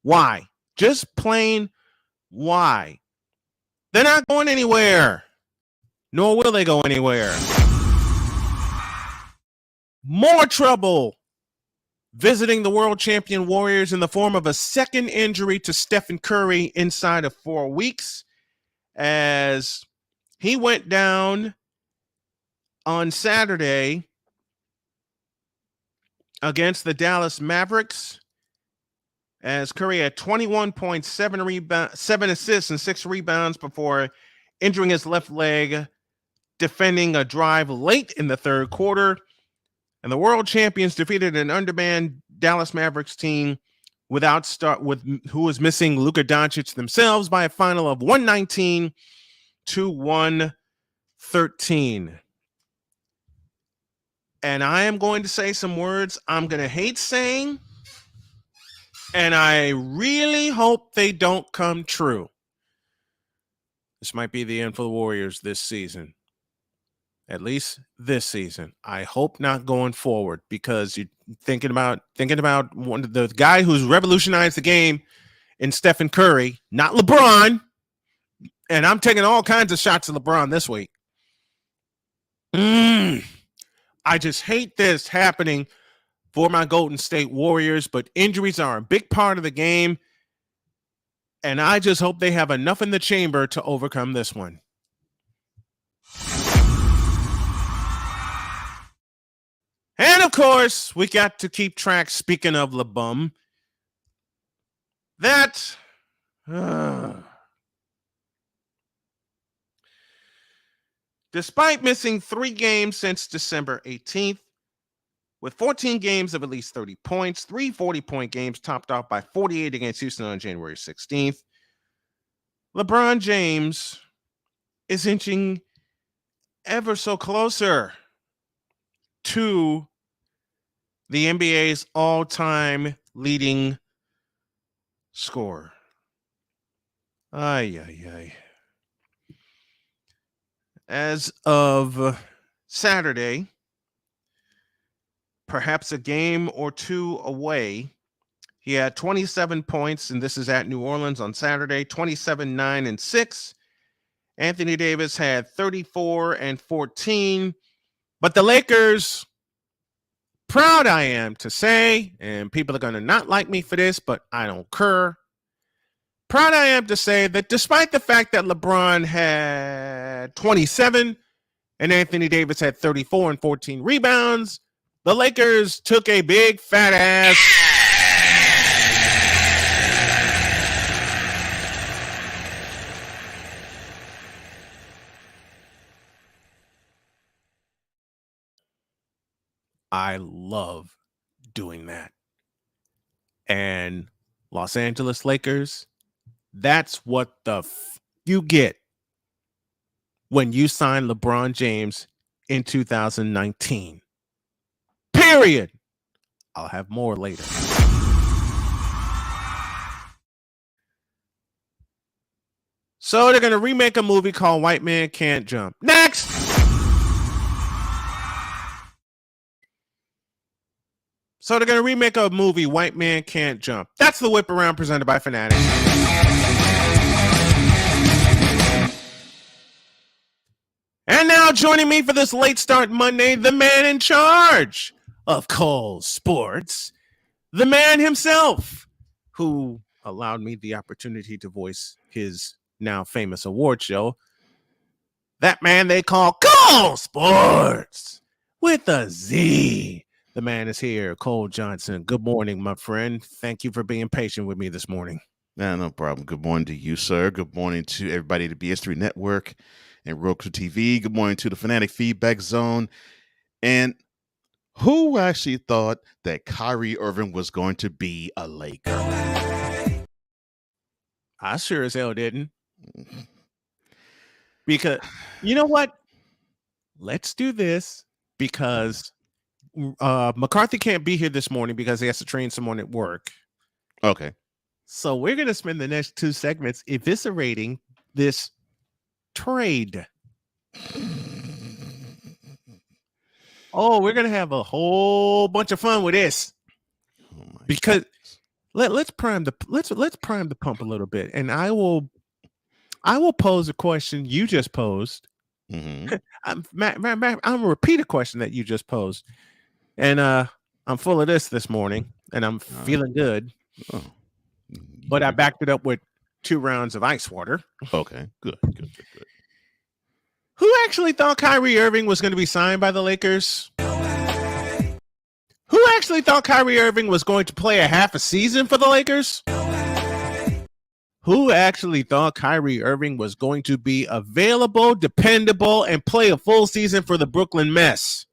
Why? Just plain why? They're not going anywhere, nor will they go anywhere. More trouble visiting the world champion Warriors in the form of a second injury to Stephen Curry inside of 4 weeks, as he went down on Saturday against the Dallas Mavericks, as Curry had 21.7 assists and 6 rebounds before injuring his left leg defending a drive late in the third quarter. And the world champions defeated an undermanned Dallas Mavericks team who was missing Luka Doncic themselves by a final of 119 to 113. And I am going to say some words I'm going to hate saying, and I really hope they don't come true. This might be the end for the Warriors this season. At least this season. I hope not going forward, because you're thinking about one of the guy who's revolutionized the game in Stephen Curry, not LeBron. And I'm taking all kinds of shots at LeBron this week. I just hate this happening for my Golden State Warriors, but injuries are a big part of the game. And I just hope they have enough in the chamber to overcome this one. And of course, we got to keep track, speaking of LeBum, that despite missing 3 games since December 18th, with 14 games of at least 30 points, 3 40-point games topped off by 48 against Houston on January 16th, LeBron James is inching ever so closer to the NBA's all-time leading scorer. As of Saturday, perhaps a game or two away, he had 27 points, and this is at New Orleans on Saturday, 27, 9, and 6. Anthony Davis had 34 and 14. But the Lakers, proud I am to say, and people are going to not like me for this, but I don't care. Proud I am to say that despite the fact that LeBron had 27 and Anthony Davis had 34 and 14 rebounds, the Lakers took a big fat ass I love doing that. And Los Angeles Lakers, that's what you get when you sign LeBron James in 2019. Period. I'll have more later. So they're going to remake a movie called White Man Can't Jump. Next! So they're going to remake a movie, White Man Can't Jump. That's the Whip Around presented by Fanatics. And now joining me for this late start Monday, the man in charge of Cole Sports, the man himself, who allowed me the opportunity to voice his now famous award show. That man they call Cole Sports with a Z. The man is here, Cole Johnson. Good morning, my friend. Thank you for being patient with me this morning. No problem. Good morning to you, sir. Good morning to everybody at the BS3 Network and Roku TV. Good morning to the Fanatic Feedback Zone. And who actually thought that Kyrie Irving was going to be a Laker? I sure as hell didn't. Because, you know what? Let's do this because McCarthy can't be here this morning because he has to train someone at work. Okay. So we're going to spend the next 2 segments eviscerating this trade. Oh, we're going to have a whole bunch of fun with this. Because let's prime the pump a little bit, and I will pose a question you just posed. Mm-hmm. I'm gonna repeat a question that you just posed, and I'm full of this morning, and I'm feeling good. Oh. But I backed it up with 2 rounds of ice water. Okay, good. Who actually thought Kyrie Irving was going to be signed by the Lakers? Who actually thought Kyrie Irving was going to play a half a season for the Lakers? Who actually thought Kyrie Irving was going to be available, dependable, and play a full season for the Brooklyn Mess?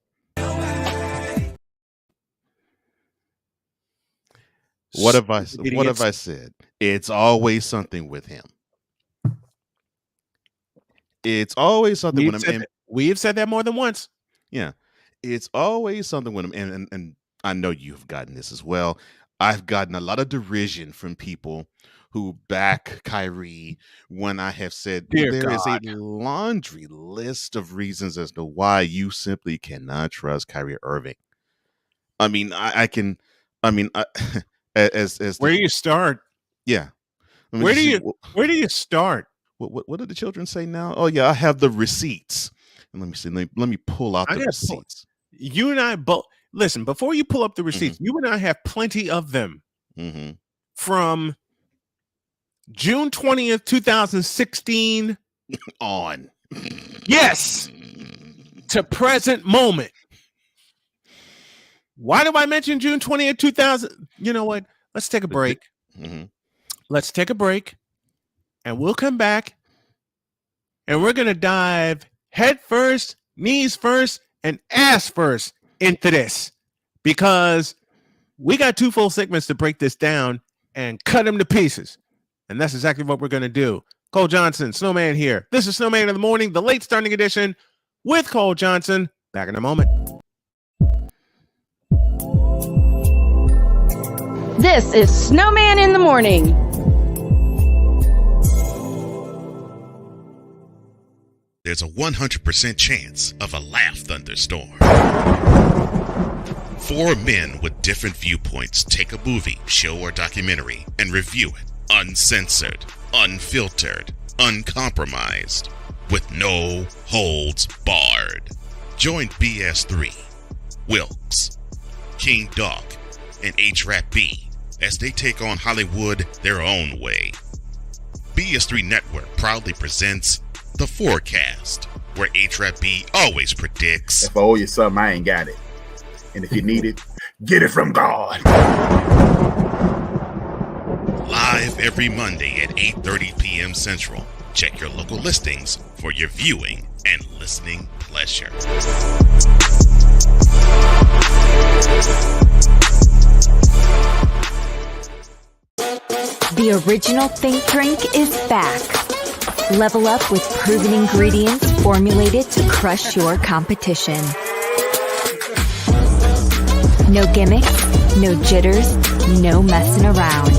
What have I said? It's always something with him. It's always something with him. We have said that more than once. Yeah. It's always something with him. And I know you've gotten this as well. I've gotten a lot of derision from people who back Kyrie when I have said there is a laundry list of reasons as to why you simply cannot trust Kyrie Irving. I mean, as where do you start? Yeah. Where do you start? What did the children say now? Oh yeah, I have the receipts. And let me see. Let me pull out the receipts. You and I both listen. Before you pull up the receipts, you and I have plenty of them from June 20th, 2016 on. Yes, to present moment. Why do I mention June 20th, 2000? You know what? Let's take a break. Let's take a break, and we'll come back, and we're going to dive head first, knees first, and ass first into this, because we got 2 full segments to break this down and cut them to pieces. And that's exactly what we're going to do. Cole Johnson, Snowman here. This is Snowman in the Morning, the late starting edition with Cole Johnson. Back in a moment. This is Snowman in the Morning. There's a 100% chance of a laugh thunderstorm. 4 men with different viewpoints take a movie, show, or documentary and review it uncensored, unfiltered, uncompromised, with no holds barred. Join BS3, Wilkes, King Dog, and H-Rap B as they take on Hollywood their own way. BS3 Network proudly presents The Forecast, where H-Rap B always predicts, if I owe you something, I ain't got it. And if you need it, get it from God. Live every Monday at 8:30 p.m. Central. Check your local listings for your viewing and listening pleasure. The original Think Drink is back. Level up with proven ingredients formulated to crush your competition. No gimmicks, no jitters, no messing around.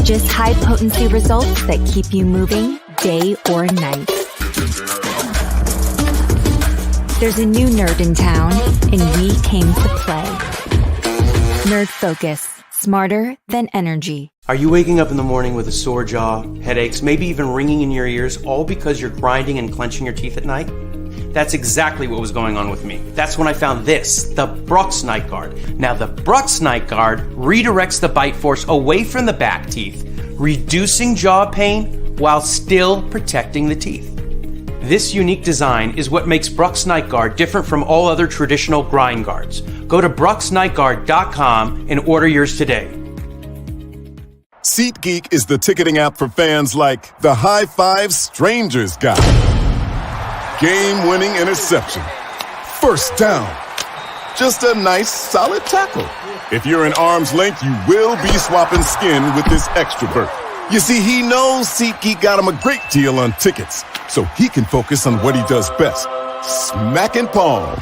Just high-potency results that keep you moving day or night. There's a new nerd in town, and we came to play. Nerd Focus. Smarter than energy. Are you waking up in the morning with a sore jaw, headaches, maybe even ringing in your ears, all because you're grinding and clenching your teeth at night? That's exactly what was going on with me. That's when I found this, the Brux Night Guard. Now, the Brux Night Guard redirects the bite force away from the back teeth, reducing jaw pain while still protecting the teeth. This unique design is what makes Brux Night Guard different from all other traditional grind guards. Go to BruxNightGuard.com and order yours today. SeatGeek is the ticketing app for fans like the High Five Strangers guy. Game-winning interception. First down. Just a nice, solid tackle. If you're in arm's length, you will be swapping skin with this extra berth. You see, he knows SeatGeek got him a great deal on tickets, so he can focus on what he does best, smacking palms.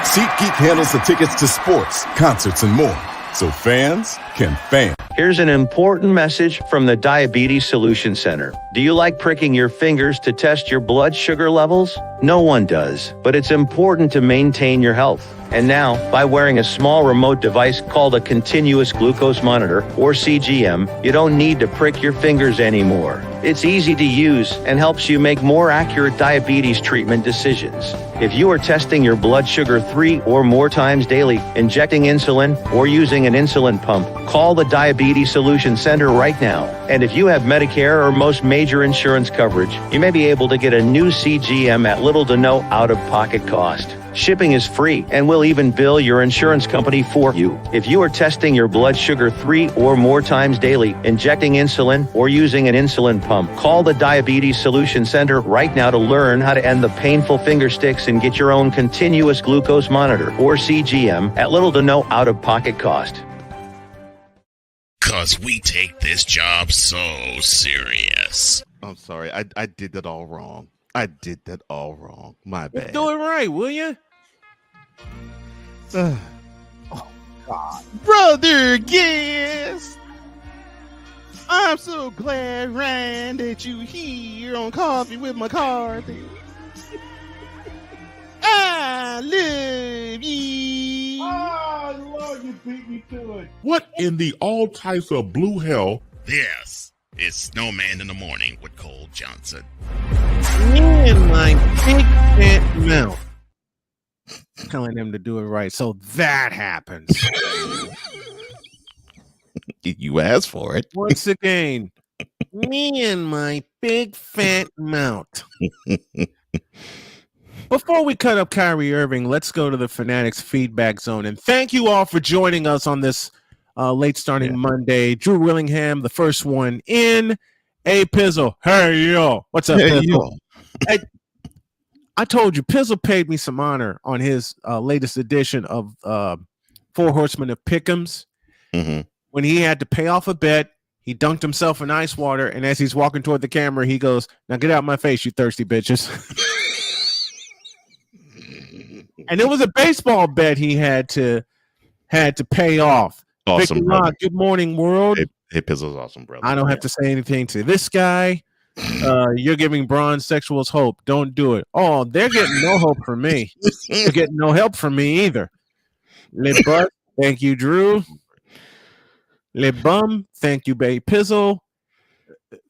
SeatGeek handles the tickets to sports, concerts, and more, so fans can fan. Here's an important message from the Diabetes Solution Center. Do you like pricking your fingers to test your blood sugar levels? No one does, but it's important to maintain your health. And now, by wearing a small remote device called a continuous glucose monitor, or CGM, you don't need to prick your fingers anymore. It's easy to use and helps you make more accurate diabetes treatment decisions. If you are testing your blood sugar 3 or more times daily, injecting insulin, or using an insulin pump, call the Diabetes Solution Center right now. And if you have Medicare or most major insurance coverage, you may be able to get a new CGM at little to no out-of-pocket cost. Shipping is free, and we'll even bill your insurance company for you. If you are testing your blood sugar 3 or more times daily, injecting insulin, or using an insulin pump, call the Diabetes Solution Center right now to learn how to end the painful finger sticks and get your own continuous glucose monitor, or CGM, at little to no out-of-pocket cost. 'Cause we take this job so serious. I'm sorry. I did that all wrong. My bad. Do it right, will you? Oh, God. Brother guest, I'm so glad, Ryan, that you here on Coffee with McCarthy. I love you. Oh, Lord, you beat me to it. What in the all types of blue hell? Yes, it's Snowman in the Morning with Cole Johnson. In my big fat mouth. Telling him to do it right. So that happens. You asked for it. Once again, me and my big fat mouth. Before we cut up Kyrie Irving, let's go to the Fanatics feedback zone. And thank you all for joining us on this late starting Monday. Drew Willingham, the first one in. A Pizzle. Hey, yo. What's up, Pizzle? Yo. I told you, Pizzle paid me some honor on his latest edition of Four Horsemen of Pick'ems. Mm-hmm. When he had to pay off a bet, he dunked himself in ice water, and as he's walking toward the camera, he goes, "Now get out my face, you thirsty bitches." And it was a baseball bet he had to pay off. Awesome, Victor brother. Locke, good morning, world. Hey, Pizzle's awesome, brother. I don't have to say anything to this guy. You're giving bronze sexuals hope. Don't do it. Oh, they're getting no hope from me. They're getting no help from me either. Le Butt, thank you, Drew. Le Bum, thank you, Bay Pizzle.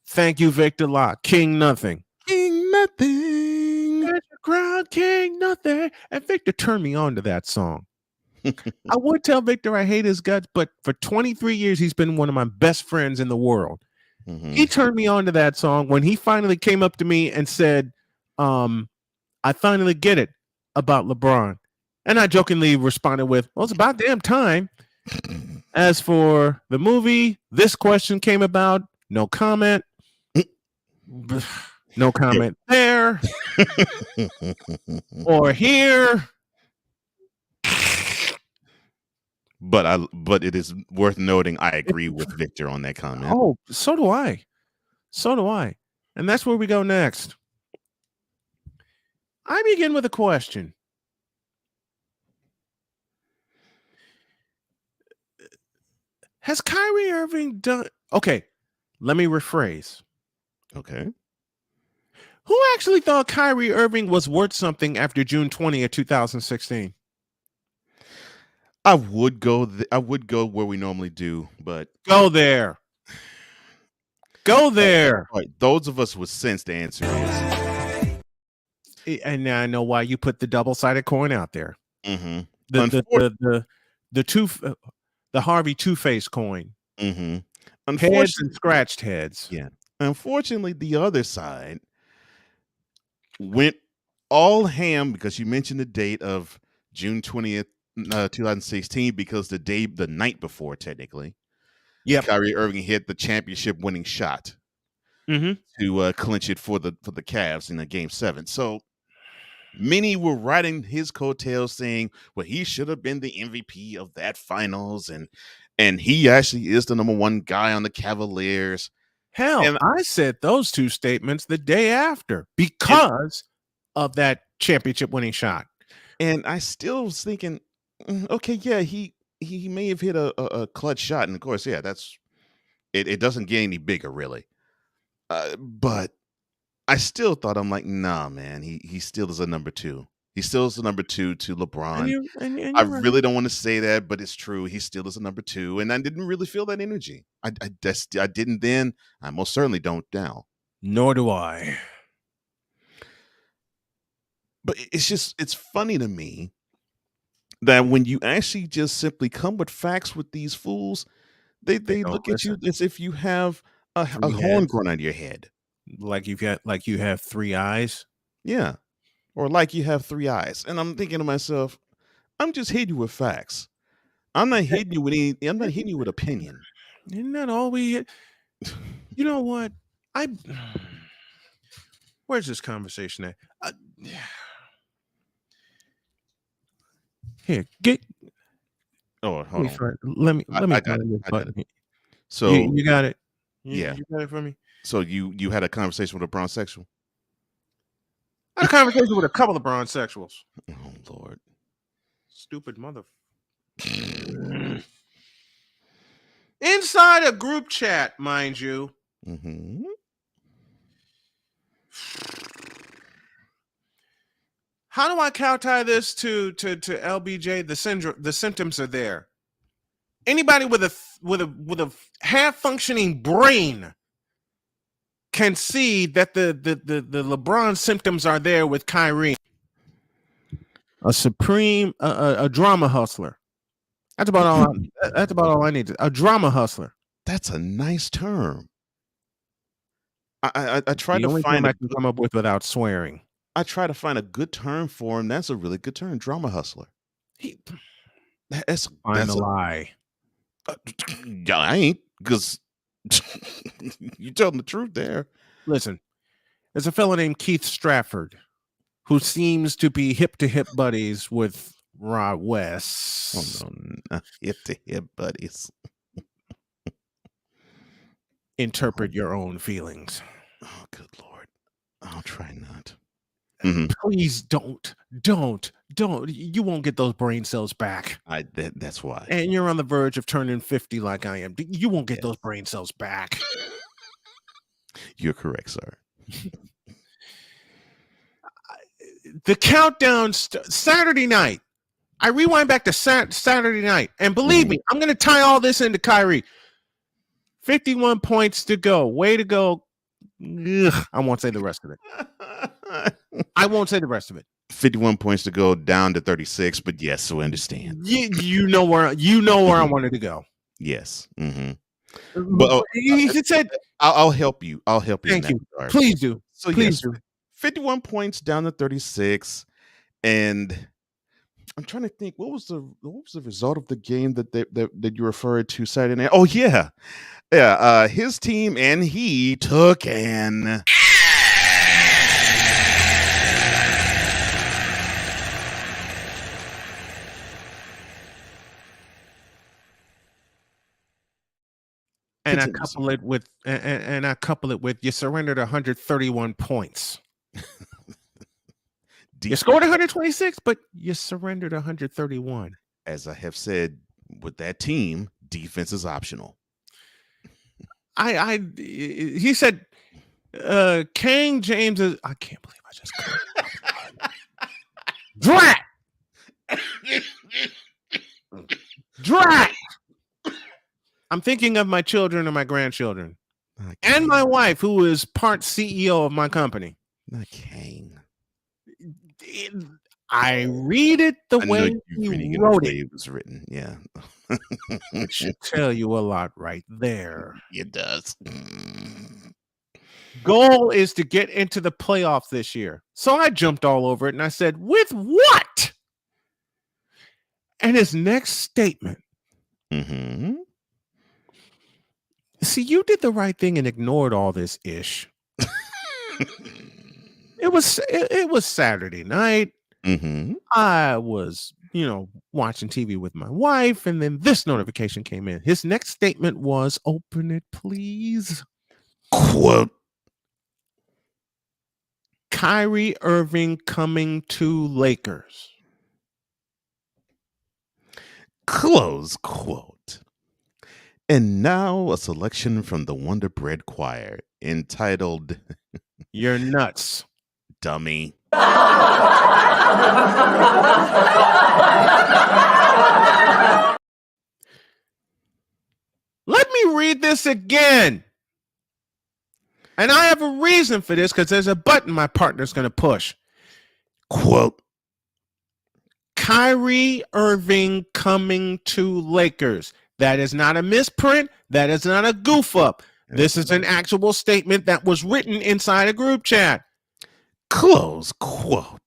Thank you, Victor Locke. King Nothing. King Nothing. There's your crowd, King Nothing. And Victor turned me on to that song. I would tell Victor I hate his guts, but for 23 years, he's been one of my best friends in the world. Mm-hmm. He turned me on to that song when he finally came up to me and said, I finally get it about LeBron. And I jokingly responded with, well, it's about damn time. As for the movie, this question came about. No comment. No comment there or here. But it is worth noting I agree with Victor on that comment. Oh, so do I. And that's where we go next. I begin with a question. Has Kyrie Irving done... Okay, let me rephrase. Okay. Who actually thought Kyrie Irving was worth something after June 20th, 2016? I would go where we normally do, but Go there. Go there. All right, those of us with sense, the answer is. And now I know why you put the double-sided coin out there. Mm-hmm. The Harvey Two-Face coin. Mm-hmm. Heads and scratched heads. Yeah. Unfortunately, the other side went all ham because you mentioned the date of June 20th, 2016, because the night before, technically, Kyrie Irving hit the championship-winning shot to clinch it for the Cavs in the Game 7. So many were riding his coattails, saying, "Well, he should have been the MVP of that finals, and he actually is the number one guy on the Cavaliers." Hell, I said those two statements the day after because of that championship-winning shot. And I still was thinking, okay, yeah, he may have hit a clutch shot, and of course, yeah, that's It doesn't get any bigger, really. But I still thought, I'm like, nah, man, he still is a number two. He still is a number two to LeBron. And I you're right. really don't want to say that, but it's true. He still is a number two, and I didn't really feel that energy. I didn't then. I most certainly don't now. Nor do I. But it's funny to me that when you actually just simply come with facts with these fools, they don't look at you listen. as if you have a Three horn heads. grown on your head. Like you have three eyes. Yeah. Or like you have three eyes. And I'm thinking to myself, I'm just hitting you with facts. I'm not hitting you with I'm not hitting you with opinion. Isn't that all we hit? You know what? Where's this conversation at? Here, get. Oh, hold on. Let me I find got it. this I got button. it. So You got it. Yeah. You got it for me. So you had a conversation with a bronsexual? I had a conversation with a couple of bronsexuals. Oh Lord. Stupid mother. Inside a group chat, mind you. Mm-hmm. How do I cow tie this to LBJ? The symptoms are there. Anybody with a half functioning brain can see that the LeBron symptoms are there with Kyrie. A drama hustler. That's about all. That's about all I need. A drama hustler. That's a nice term. I tried The to only find term I can come up with without swearing. I try to find a good term for him. That's a really good term, drama hustler. That's Find the lie. Yeah, I ain't, because you telling the truth there. Listen, there's a fellow named Keith Stratford who seems to be hip to hip buddies with Rod West. Oh no, not hip to hip buddies. Interpret your own feelings. Oh, good Lord. I'll try not. Please don't. You won't get those brain cells back. That's why. And you're on the verge of turning 50 like I am. You won't get those brain cells back. You're correct, sir. The countdown Saturday night. I rewind back to Saturday night. And believe me, I'm going to tie all this into Kyrie. 51 points to go. Way to go. Ugh, I won't say the rest of it. I won't say the rest of it. 51 points to go, down to 36, but yes, so I understand. You know where I wanted to go. Yes. Mm-hmm. But he said, I'll help you. I'll help you. Thank you. Regard. Please do. So please do. 51 points down to 36, and I'm trying to think what was the result of the game that you referred to Saturday night. Oh yeah. His team and he took an and I couple it with you surrendered 131 points. You scored 126, but you surrendered 131. As I have said, with that team, defense is optional. He said King James is, I can't believe I just Drat. Drat. I'm thinking of my children and my grandchildren. And my wife, who is part CEO of my company. Not Kang. I read it the way you wrote it. It was written, yeah. It should tell you a lot right there. It does. Goal is to get into the playoffs this year. So I jumped all over it and I said, with what? And his next statement. Mm-hmm. See, you did the right thing and ignored all this ish. It was Saturday night. Mm-hmm. I was, watching TV with my wife, and then this notification came in. His next statement was, "Open it, please." Quote. Kyrie Irving coming to Lakers. Close quote. And now a selection from the Wonder Bread Choir entitled You're nuts. Dummy. Let me read this again. And I have a reason for this because there's a button my partner's going to push. Quote, Kyrie Irving coming to Lakers. That is not a misprint. That is not a goof up. This is an actual statement that was written inside a group chat. close quote.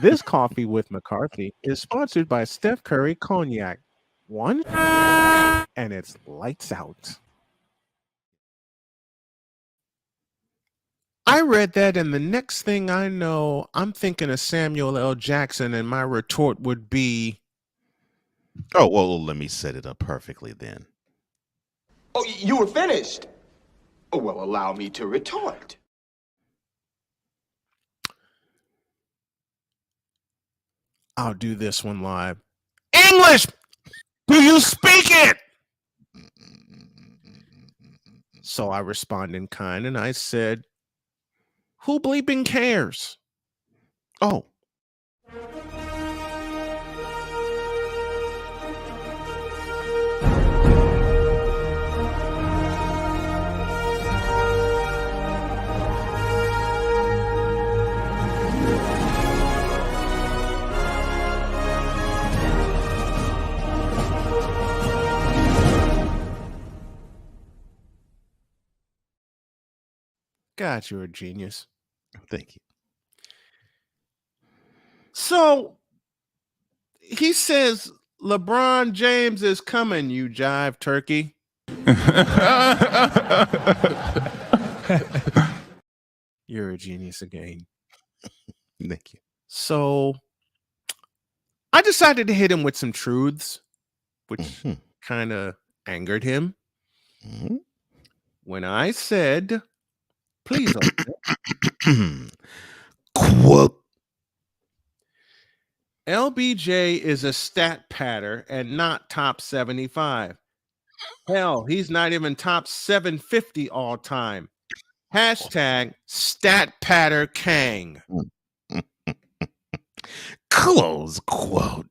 This coffee with McCarthy is sponsored by Steph Curry Cognac. One, and it's lights out. I read that, and the next thing I know, I'm thinking of Samuel L. Jackson, and my retort would be, Oh, well, let me set it up perfectly then. Oh, you were finished. Oh, well, allow me to retort. I'll do this one live. English! Do you speak it? So I responded in kind, and I said, who bleeping cares? Oh. God, you're a genius. Thank you. So he says, LeBron James is coming, you jive turkey. You're a genius again. Thank you. So I decided to hit him with some truths, which kind of angered him. When I said, please open quote, LBJ is a stat patter and not top 75. Hell, he's not even top 750 all time. Hashtag stat patter Kang. close quote.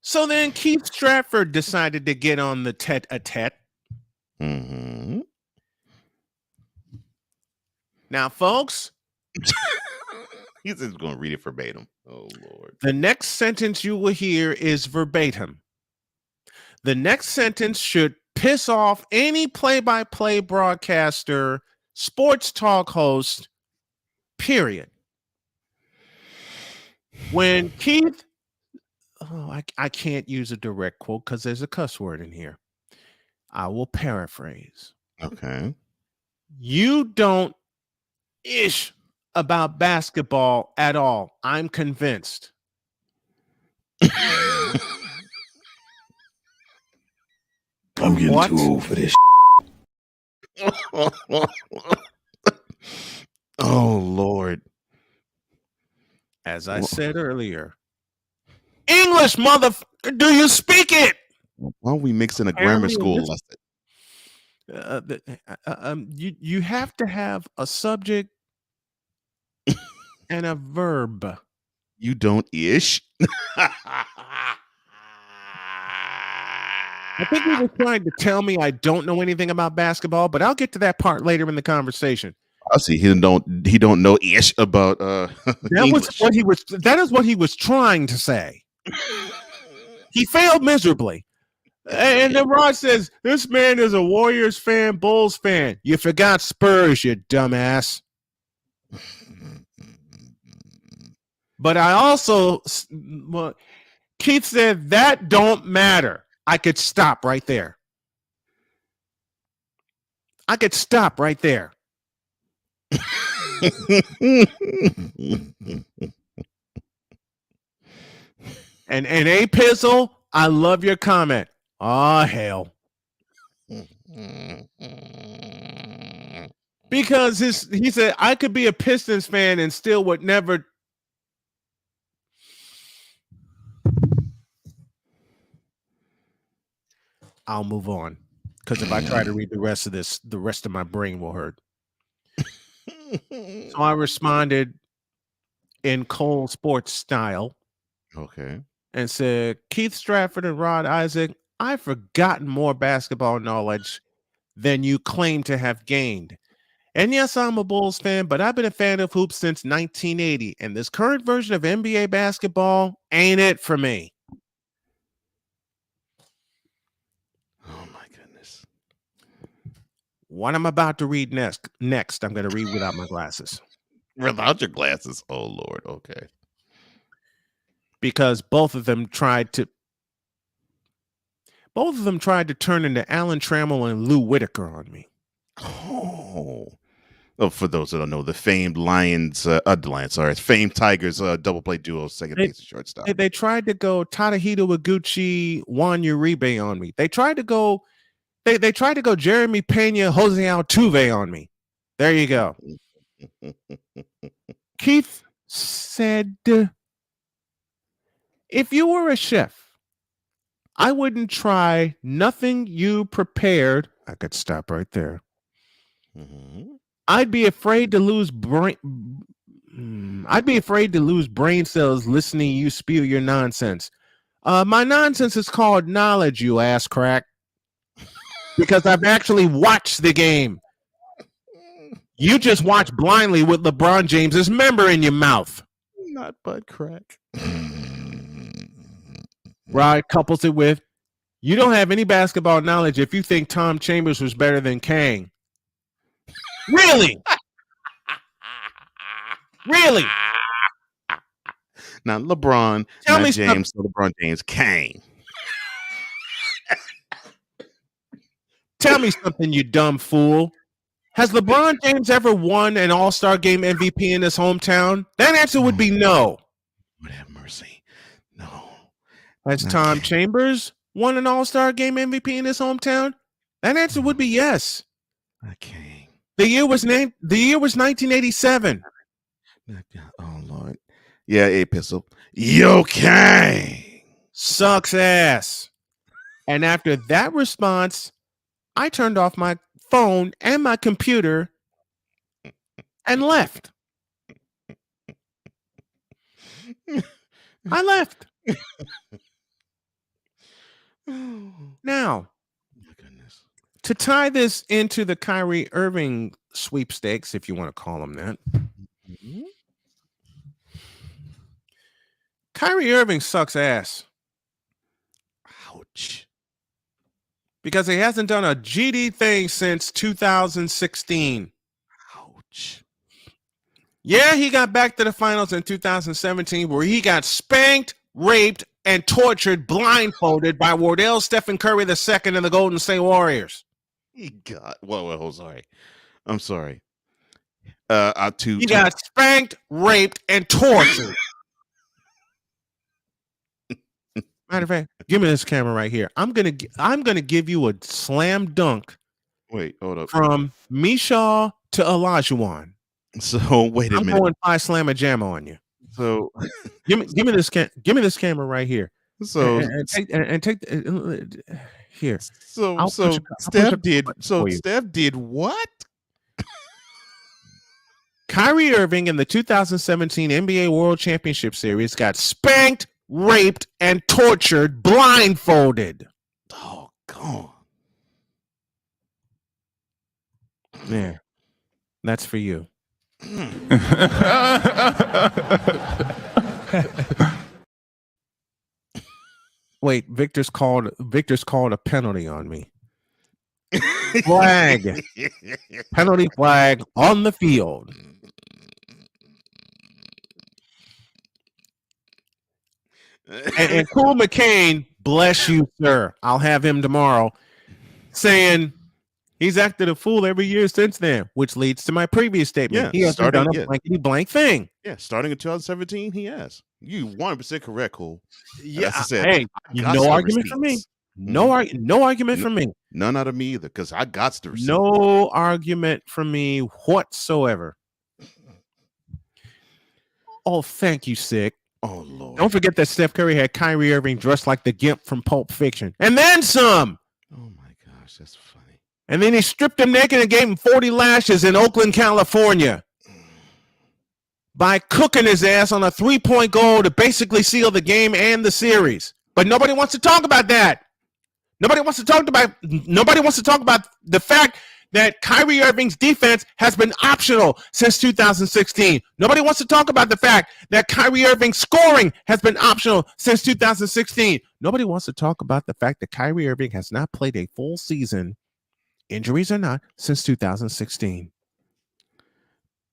So then Keith Stratford decided to get on the tete-a-tete. Now, folks, he's just going to read it verbatim. Oh, Lord. The next sentence you will hear is verbatim. The next sentence should piss off any play-by-play broadcaster, sports talk host, period. When Keith, I can't use a direct quote because there's a cuss word in here. I will paraphrase. Okay. You don't ish about basketball at all. I'm convinced. I'm getting too old for this. Oh, Lord. As I said earlier, English, motherfucker, do you speak it? Why don't we mix in a grammar school lesson? You have to have a subject and a verb. You don't ish? I think he was trying to tell me I don't know anything about basketball, but I'll get to that part later in the conversation. I see. He don't know ish about that is what he was trying to say. He failed miserably. And then Rod says, this man is a Warriors fan, Bulls fan. You forgot Spurs, you dumbass. But I also, Keith said, that don't matter. I could stop right there. I could stop right there. And A Pizzle, I love your comment. Oh, hell. Because he said, I could be a Pistons fan and still would never. I'll move on. Because if I try to read the rest of this, the rest of my brain will hurt. So I responded in Cole Sports style Okay. and said, Keith Stratford and Rod Isaac, I've forgotten more basketball knowledge than you claim to have gained. And yes, I'm a Bulls fan, but I've been a fan of hoops since 1980. And this current version of NBA basketball ain't it for me. Oh my goodness. What I'm about to read next, I'm going to read without my glasses. Without your glasses. Oh Lord. Okay. Because both of them tried to turn into Alan Trammell and Lou Whitaker on me. Oh, for those that don't know, the famed famed Tigers double play duo, second base and shortstop. They tried to go Tadahito Iguchi, Juan Uribe on me. They tried to go Jeremy Pena, Jose Altuve on me. There you go. Keith said, if you were a chef, I wouldn't try nothing you prepared. I could stop right there. Mm-hmm. I'd be afraid to lose brain cells listening to you spew your nonsense. My nonsense is called knowledge, you ass crack. Because I've actually watched the game. You just watch blindly with LeBron James's member in your mouth. Not butt crack. Rod couples it with, you don't have any basketball knowledge if you think Tom Chambers was better than Kang. Really? Really? Now LeBron, Tell not me James, so LeBron James, Kang. Tell me something, you dumb fool. Has LeBron James ever won an All-Star Game MVP in his hometown? That answer would be no. Lord have mercy. No. Has Tom Chambers won an All-Star Game MVP in his hometown? That answer would be yes. Kang. The year was 1987. Oh Lord. Yeah, A Pistol. Yo, Kang. Sucks ass. And after that response, I turned off my phone and my computer and left. I left. Now, to tie this into the Kyrie Irving sweepstakes, if you want to call them that, Kyrie Irving sucks ass. Ouch. Because he hasn't done a GD thing since 2016. Ouch. Yeah, he got back to the finals in 2017 where he got spanked, raped, and tortured blindfolded by Wardell Stephen Curry II and the Golden State Warriors. He got sorry. I'm sorry. He got spanked, raped, and tortured. Matter of fact, give me this camera right here. I'm gonna give you a slam dunk. Wait, hold up. From Mishaw to Olajuwon. So wait a minute. I'm going 5 slammer jammer on you. So give me this camera right here. So take here. So Steph did what? Kyrie Irving in the 2017 NBA World Championship Series got spanked, raped, and tortured blindfolded. Oh, God. Yeah, that's for you. Wait, Victor's called a penalty on me. Flag. Penalty flag on the field. And Cool McCain, bless you, sir. I'll have him tomorrow, saying he's acted a fool every year since then, which leads to my previous statement. Yeah, he hasn't done a blankety blank thing. Yeah, starting in 2017, he has. You 100% correct, Cole. Yeah, I said, hey, no argument for me. No argument from me. None out of me either, because I got the receipt. No argument from me whatsoever. Oh, thank you, Sick. Oh, Lord. Don't forget that Steph Curry had Kyrie Irving dressed like the Gimp from Pulp Fiction. And then some. Oh my gosh, that's funny. And then he stripped him naked and gave him 40 lashes in Oakland, California by cooking his ass on a 3-point goal to basically seal the game and the series. But nobody wants to talk about that. Nobody wants to talk about the fact that Kyrie Irving's defense has been optional since 2016. Nobody wants to talk about the fact that Kyrie Irving's scoring has been optional since 2016. Nobody wants to talk about the fact that Kyrie Irving has not played a full season, injuries or not, since 2016.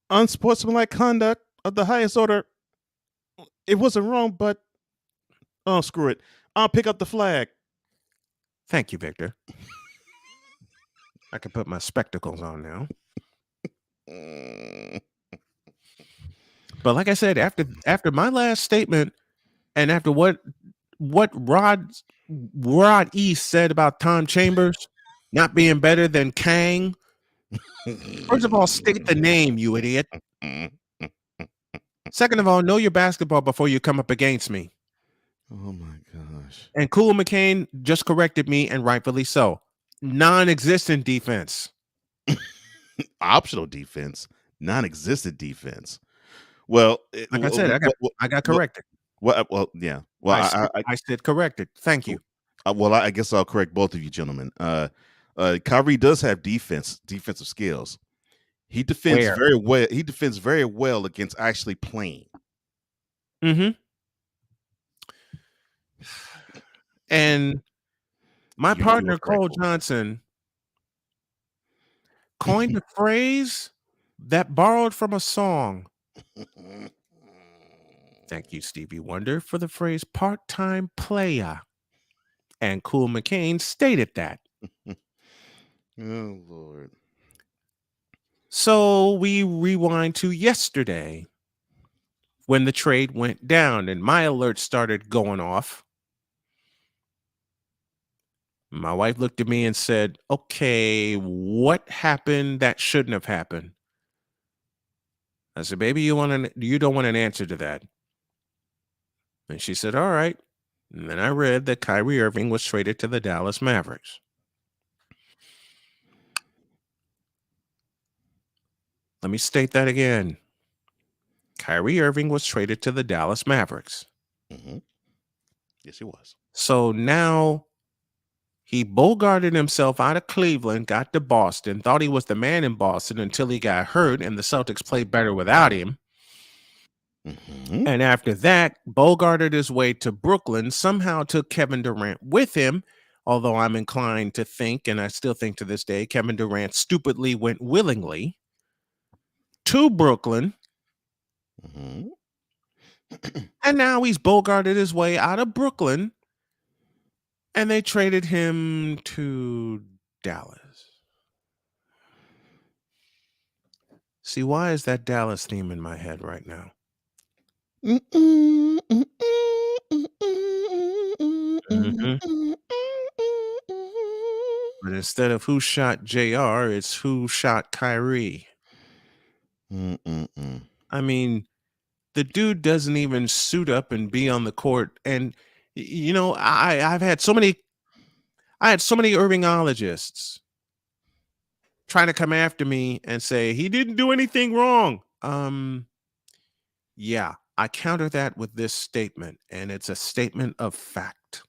Unsportsmanlike conduct of the highest order. It wasn't wrong, but oh, screw it. I'll pick up the flag. Thank you, Victor. I can put my spectacles on now. But like I said, after my last statement and after what Rod East said about Tom Chambers not being better than Kang, first of all, state the name, you idiot. Second of all, know your basketball before you come up against me. Oh my gosh. And Cool McCain just corrected me, and rightfully so. Non-existent defense. Optional defense, non-existent defense. Well, Like I said, I got corrected. Well, yeah. Well, I said corrected. Thank you. Well, I guess I'll correct both of you gentlemen. Kyrie does have defensive skills. He defends very well. He defends very well against actually playing. Mm-hmm. And my partner, Cole Johnson, coined a phrase that borrowed from a song. Thank you, Stevie Wonder, for the phrase part-time player. And Cool McCain stated that. Oh, Lord. So we rewind to yesterday when the trade went down and my alert started going off. My wife looked at me and said, okay, what happened that shouldn't have happened? I said, baby, you don't want an answer to that. And she said, all right. And then I read that Kyrie Irving was traded to the Dallas Mavericks. Let me state that again. Kyrie Irving was traded to the Dallas Mavericks. Mm-hmm. Yes, he was. So now he bogarted himself out of Cleveland, got to Boston, thought he was the man in Boston until he got hurt and the Celtics played better without him. Mm-hmm. And after that, bogarted his way to Brooklyn, somehow took Kevin Durant with him, although I'm inclined to think, and I still think to this day, Kevin Durant stupidly went willingly to Brooklyn. Mm-hmm. And now he's bogarted his way out of Brooklyn. And they traded him to Dallas. See, why is that Dallas theme in my head right now? Mm-hmm. But instead of who shot JR, it's who shot Kyrie. I mean, the dude doesn't even suit up and be on the court. And, you know, I had so many Irvingologists trying to come after me and say he didn't do anything wrong. Yeah, I counter that with this statement, and it's a statement of fact.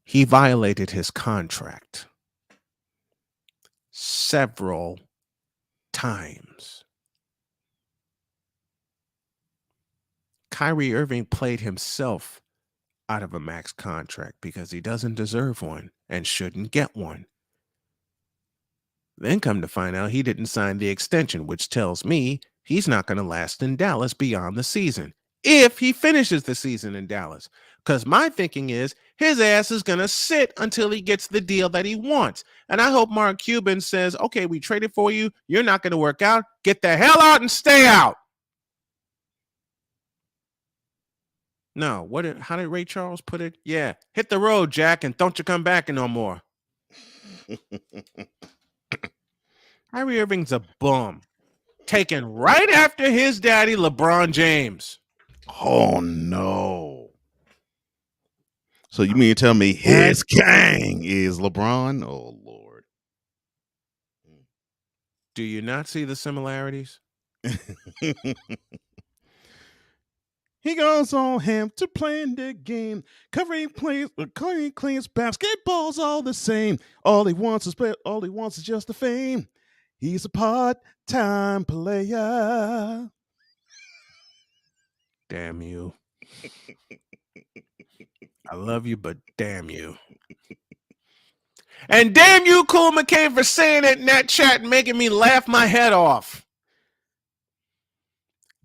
He violated his contract several times. Kyrie Irving played himself out of a max contract because he doesn't deserve one and shouldn't get one. Then come to find out he didn't sign the extension, which tells me he's not going to last in Dallas beyond the season, if he finishes the season in Dallas. Because my thinking is his ass is going to sit until he gets the deal that he wants. And I hope Mark Cuban says, okay, we traded for you. You're not going to work out. Get the hell out and stay out. No, how did Ray Charles put it? Yeah, hit the road, Jack, and don't you come back no more. Kyrie Irving's a bum. Taken right after his daddy, LeBron James. Oh, no. So you mean to tell me his gang is LeBron? Oh, Lord. Do you not see the similarities? He goes on ham to playing the game, covering cleans basketball's all the same. All he wants is just the fame. He's a part-time player. Damn you. I love you, but damn you. And damn you, Cool McCain, for saying it in that chat and making me laugh my head off.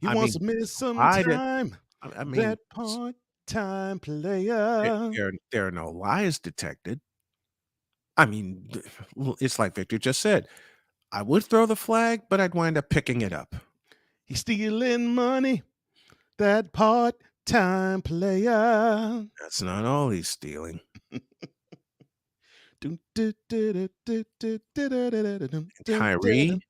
He wants to miss some time. I mean, that part-time player. There are no lies detected. I mean, it's like Victor just said. I would throw the flag, but I'd wind up picking it up. He's stealing money. That part-time player. That's not all he's stealing. Kyrie,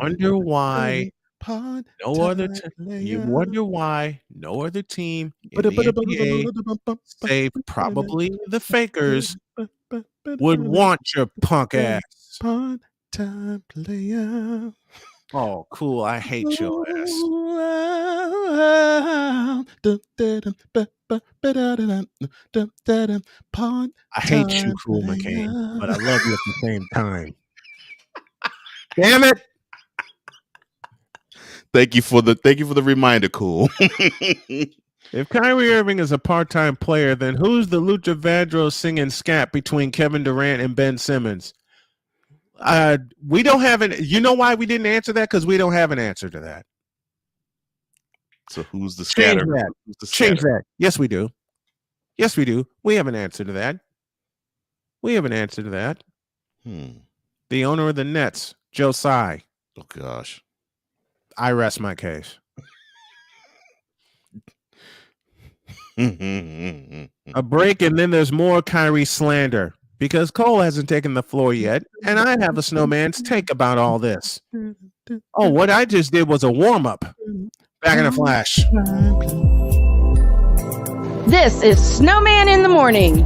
wonder why no other you wonder why no other team in the NBA, save probably the Fakers, would want your punk ass. Part-time player. Oh, cool. I hate your ass. I hate you, Cool McCain, but I love you at the same time. Damn it. Thank you for the reminder, Cool. If Kyrie Irving is a part-time player, then who's the Luther Vandross singing scat between Kevin Durant and Ben Simmons? We don't have an. You know why we didn't answer that? Because we don't have an answer to that. So who's the scatter? Change that. Yes, we do. Yes, we do. We have an answer to that. The owner of the Nets, Joe Tsai. Oh gosh. I rest my case. A break, and then there's more Kyrie slander because Cole hasn't taken the floor yet, and I have a Snowman's take about all this. Oh, what I just did was a warm-up. Back in a flash. This is Snowman in the Morning.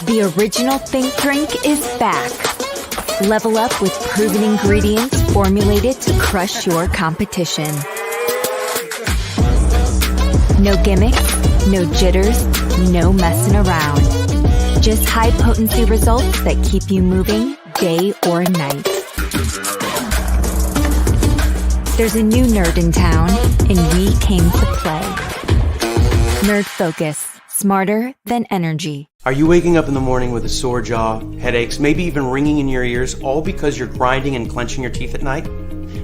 The original Think Drink is back. Level up with proven ingredients formulated to crush your competition. No gimmicks, no jitters, no messing around. Just high-potency results that keep you moving day or night. There's a new nerd in town, and we came to play. Nerd Focus. Smarter than energy. Are you waking up in the morning with a sore jaw, headaches, maybe even ringing in your ears, all because you're grinding and clenching your teeth at night?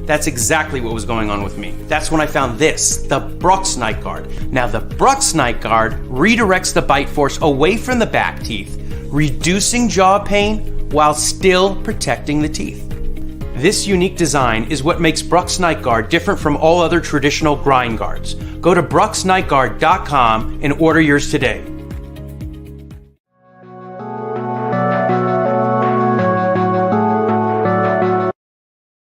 That's exactly what was going on with me. That's when I found this, the Brooks Night Guard. Now, the Brooks Night Guard redirects the bite force away from the back teeth, reducing jaw pain while still protecting the teeth. This unique design is what makes Brooks Night Guard different from all other traditional grind guards. Go to brooksnightguard.com and order yours today.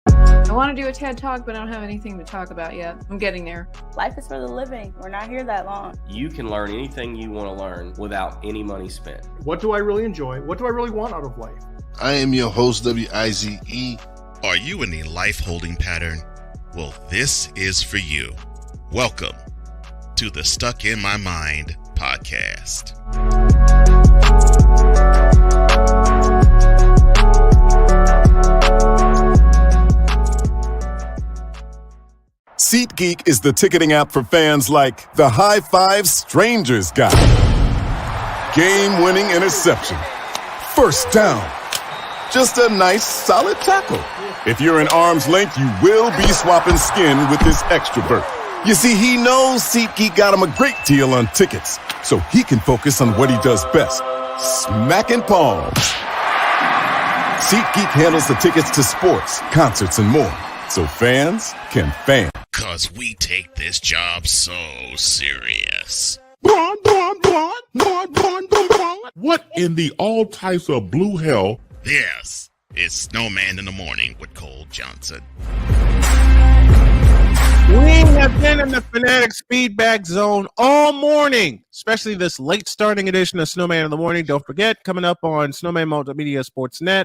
I want to do a TED Talk, but I don't have anything to talk about yet. I'm getting there. Life is for the living. We're not here that long. You can learn anything you want to learn without any money spent. What do I really enjoy? What do I really want out of life? I am your host, W-I-Z-E. Are you in a life holding pattern? Well, this is for you. Welcome to the Stuck in My Mind podcast. SeatGeek is the ticketing app for fans like the High Five Strangers guy. Game-winning interception. First down. Just a nice, solid tackle. If you're in arm's length, you will be swapping skin with this extra berth. You see, he knows SeatGeek got him a great deal on tickets, so he can focus on what he does best, smacking palms. SeatGeek handles the tickets to sports, concerts, and more, so fans can fan. 'Cause we take this job so serious. What in the all types of blue hell? This is Snowman in the Morning with Cole Johnson. We have been in the Fanatics feedback zone all morning, especially this late starting edition of Snowman in the Morning. Don't forget, coming up on Snowman Multimedia Sportsnet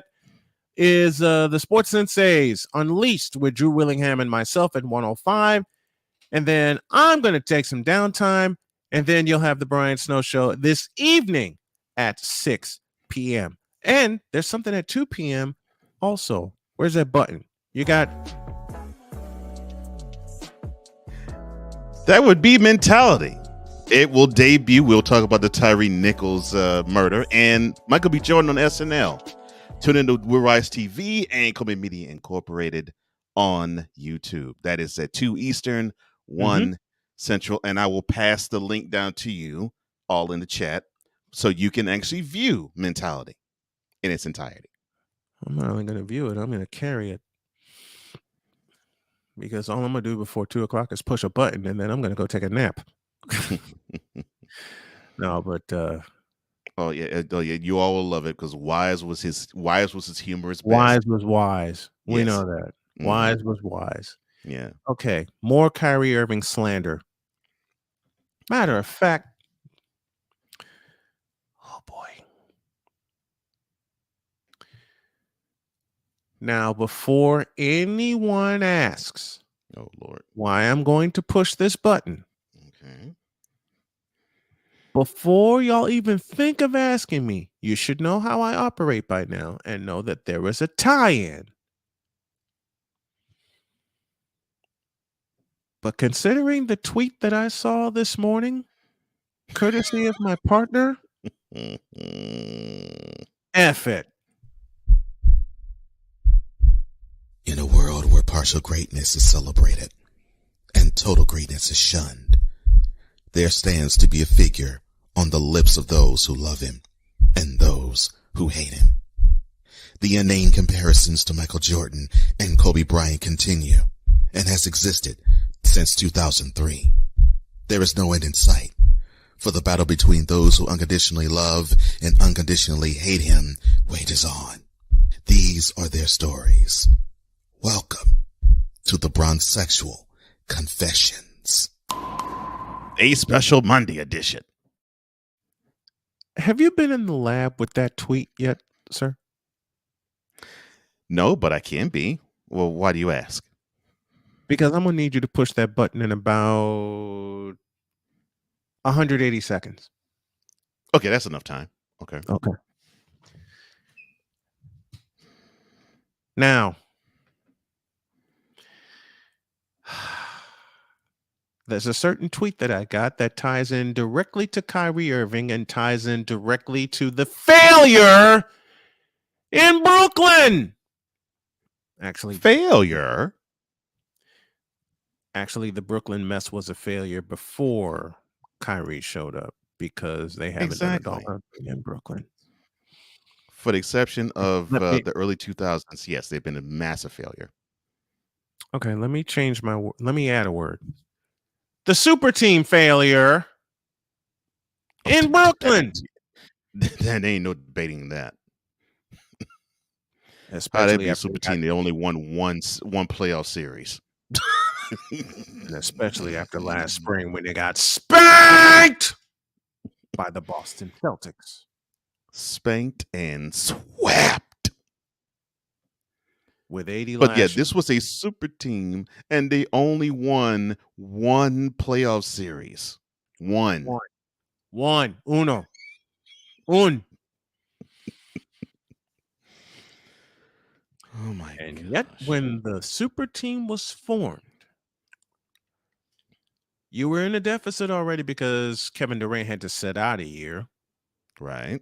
is the Sports Senseis Unleashed with Drew Willingham and myself at 105. And then I'm going to take some downtime, and then you'll have the Brian Snow Show this evening at 6 p.m. And there's something at 2 p.m. also. Where's that button? You got... That would be Mentality. It will debut. We'll talk about the Tyree Nichols murder and Michael B. Jordan on SNL. Tune into We're Rise TV and Kobe Media Incorporated on YouTube. That is at 2 Eastern, 1 Central. And I will pass the link down to you all in the chat so you can actually view Mentality in its entirety. I'm not only going to view it, I'm going to carry it. Because all I'm going to do before 2 o'clock is push a button, and then I'm going to go take a nap. No, but... Oh yeah, you all will love it because Wise was his humorous best. Wise was wise. We Yes. know that. Wise was wise. Yeah. Okay, more Kyrie Irving slander. Matter of fact, oh boy. Now, before anyone asks, oh Lord, why I'm going to push this button, okay. Before y'all even think of asking me, you should know how I operate by now and know that there is a tie-in. But considering the tweet that I saw this morning, courtesy of my partner, F it. In a world where partial greatness is celebrated and total greatness is shunned, there stands to be a figure on the lips of those who love him and those who hate him. The inane comparisons to Michael Jordan and Kobe Bryant continue and has existed since 2003. There is no end in sight, for the battle between those who unconditionally love and unconditionally hate him wages on. These are their stories. Welcome to the Bronzexual Confessions. A special Monday edition. Have you been in the lab with that tweet yet, sir? No, but I can be. Well, why do you ask? Because I'm going to need you to push that button in about 180 seconds. Okay, that's enough time. Okay. Okay. Now, there's a certain tweet that I got that ties in directly to Kyrie Irving and ties in directly to the failure in Brooklyn. Actually, failure? Actually, the Brooklyn mess was a failure before Kyrie showed up because they haven't done it all in Brooklyn. For the exception of the early 2000s, yes, they've been a massive failure. Okay, let me change my word. Let me add a word. The super team failure in Brooklyn. That ain't no debating that. Especially after super team, they only won one playoff series. And especially after last spring when they got spanked by the Boston Celtics. Spanked and swept. With 80 But yeah, this was a super team, and they only won one playoff series. One. Un. Oh my And gosh. yet, when the super team was formed, you were in a deficit already because Kevin Durant had to sit out a year. Right.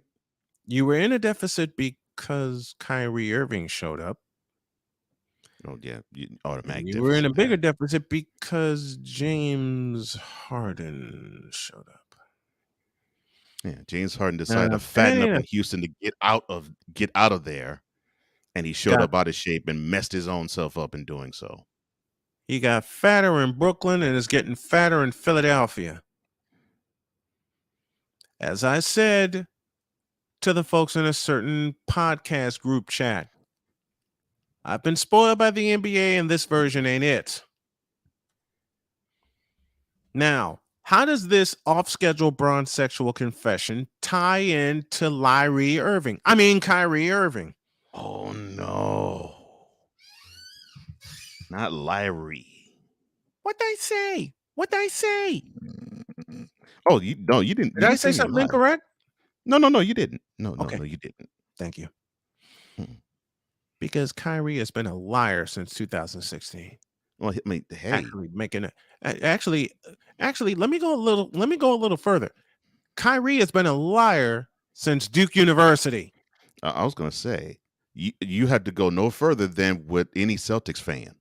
You were in a deficit because Kyrie Irving showed up. Oh, yeah. Automatic. You were in a bigger deficit because James Harden showed up. Yeah, James Harden decided to fatten up in Houston to get out of there, and he showed up out of shape and messed his own self up in doing so. He got fatter in Brooklyn and is getting fatter in Philadelphia. As I said to the folks in a certain podcast group chat, I've been spoiled by the NBA and this version ain't it. Now, how does this off-schedule bronze sexual confession tie in to Kyrie Irving? Oh no. Not Lyrie. What'd I say? Oh, you didn't. Did You I didn't say say any something lie. incorrect? No, you didn't. No, Okay. you didn't. Thank you. Mm. Because Kyrie has been a liar since 2016. Well, I mean, hey, Actually, let me go a little further. Kyrie has been a liar since Duke University. I was gonna say you had to go no further than with any Celtics fan.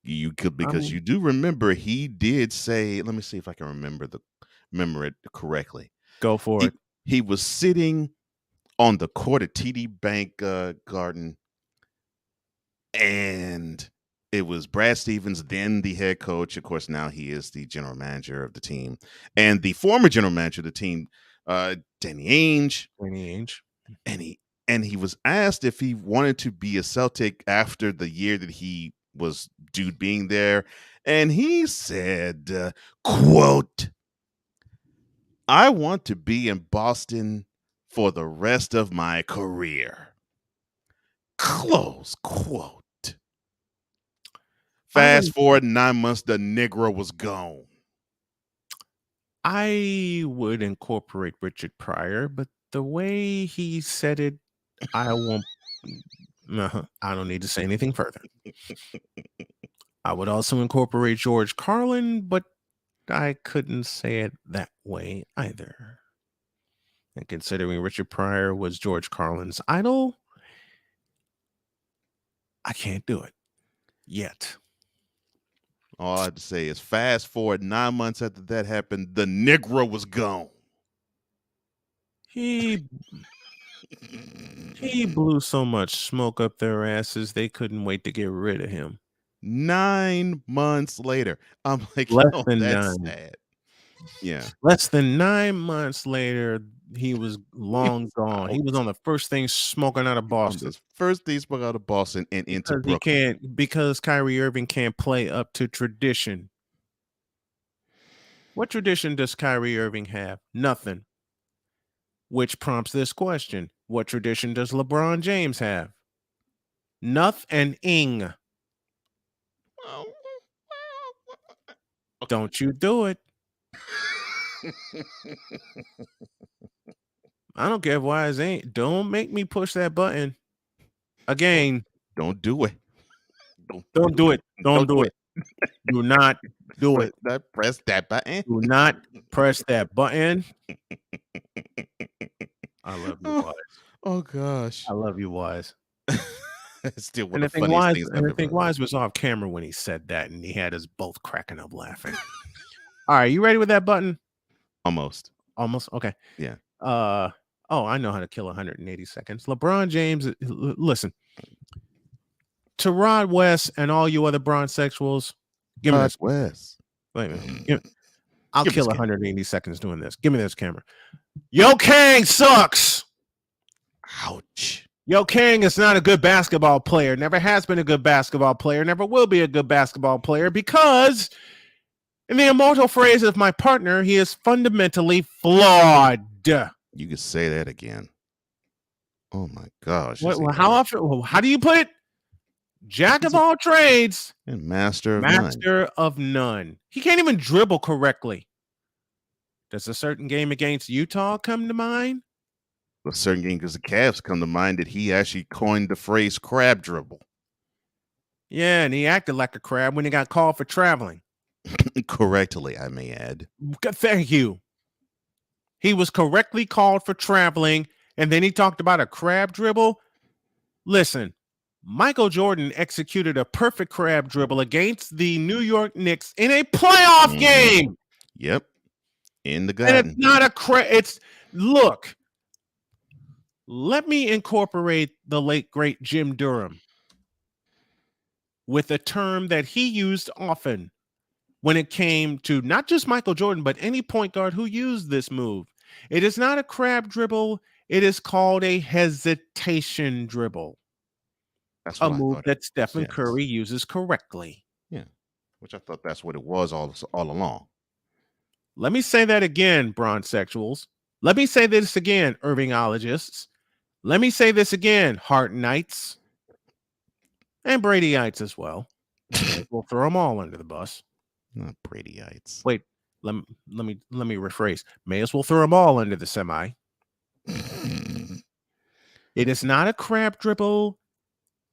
You could, because you do remember he did say. Let me see if I can remember it correctly. Go for it. He was sitting on the court at TD Bank Garden, and it was Brad Stevens, then the head coach. Of course, now he is the general manager of the team, and the former general manager of the team, Danny Ainge. And he was asked if he wanted to be a Celtic after the year that he was due being there, and he said, "quote I want to be in Boston for the rest of my career." Close quote. Fast forward 9 months, the Negro was gone. I would incorporate Richard Pryor, but the way he said it, I won't. I don't need to say anything further. I would also incorporate George Carlin, but I couldn't say it that way either. And considering Richard Pryor was George Carlin's idol, I can't do it yet. All I have to say is fast forward 9 months after that happened, the Negro was gone. He blew so much smoke up their asses, they couldn't wait to get rid of him. 9 months later. I'm like, that's sad. Yeah. Less than 9 months later, he was long gone. He was on the first thing smoking out of Boston. First thing smoking out of Boston and into Brooklyn. Because Kyrie Irving can't play up to tradition. What tradition does Kyrie Irving have? Nothing. Which prompts this question. What tradition does LeBron James have? Nothing. Don't you do it. I don't care why it ain't. Don't make me push that button again. Don't do it. Don't do it. Don't do it. Do not do it. Press that button. Do not press that button. I love you, Wise. Oh gosh. I love you, Wise. Still one and of the funniest things I think Wise was off camera when he said that, and he had us both cracking up laughing. All right, you ready with that button? Almost. Okay. Yeah. I know how to kill 180 seconds. LeBron James, listen. To Rod West and all you other bronze sexuals, give me this. West. Wait a minute. I'll kill 180 seconds doing this. Give me this camera. Yo Kang sucks. Ouch. Yo Kang is not a good basketball player. Never has been a good basketball player. Never will be a good basketball player because, in the immortal phrase of my partner, he is fundamentally flawed. You could say that again. Oh my gosh. How do you put it? Jack of all trades and master of none. He can't even dribble correctly. Does a certain game against Utah come to mind? A certain game against the Cavs come to mind that he actually coined the phrase crab dribble. Yeah, and he acted like a crab when he got called for traveling. Correctly, I may add. Thank you. He was correctly called for traveling, and then he talked about a crab dribble. Listen. Michael Jordan executed a perfect crab dribble against the New York Knicks in a playoff game. Yep. In the Garden. And it's not a crab. Look, let me incorporate the late, great Jim Durham with a term that he used often when it came to not just Michael Jordan, but any point guard who used this move. It is not a crab dribble. It is called a hesitation dribble. That's a move that Stephen Curry uses correctly. Yeah. which I thought that's what it was all along. Let me say that again, bronzexuals. Let me say this again, Irvingologists. Let me say this again, Hartonites. And Bradyites as well. We'll throw them all under the bus. Not Bradyites. Wait, let me rephrase. May as well throw them all under the semi. It is not a crab dribble.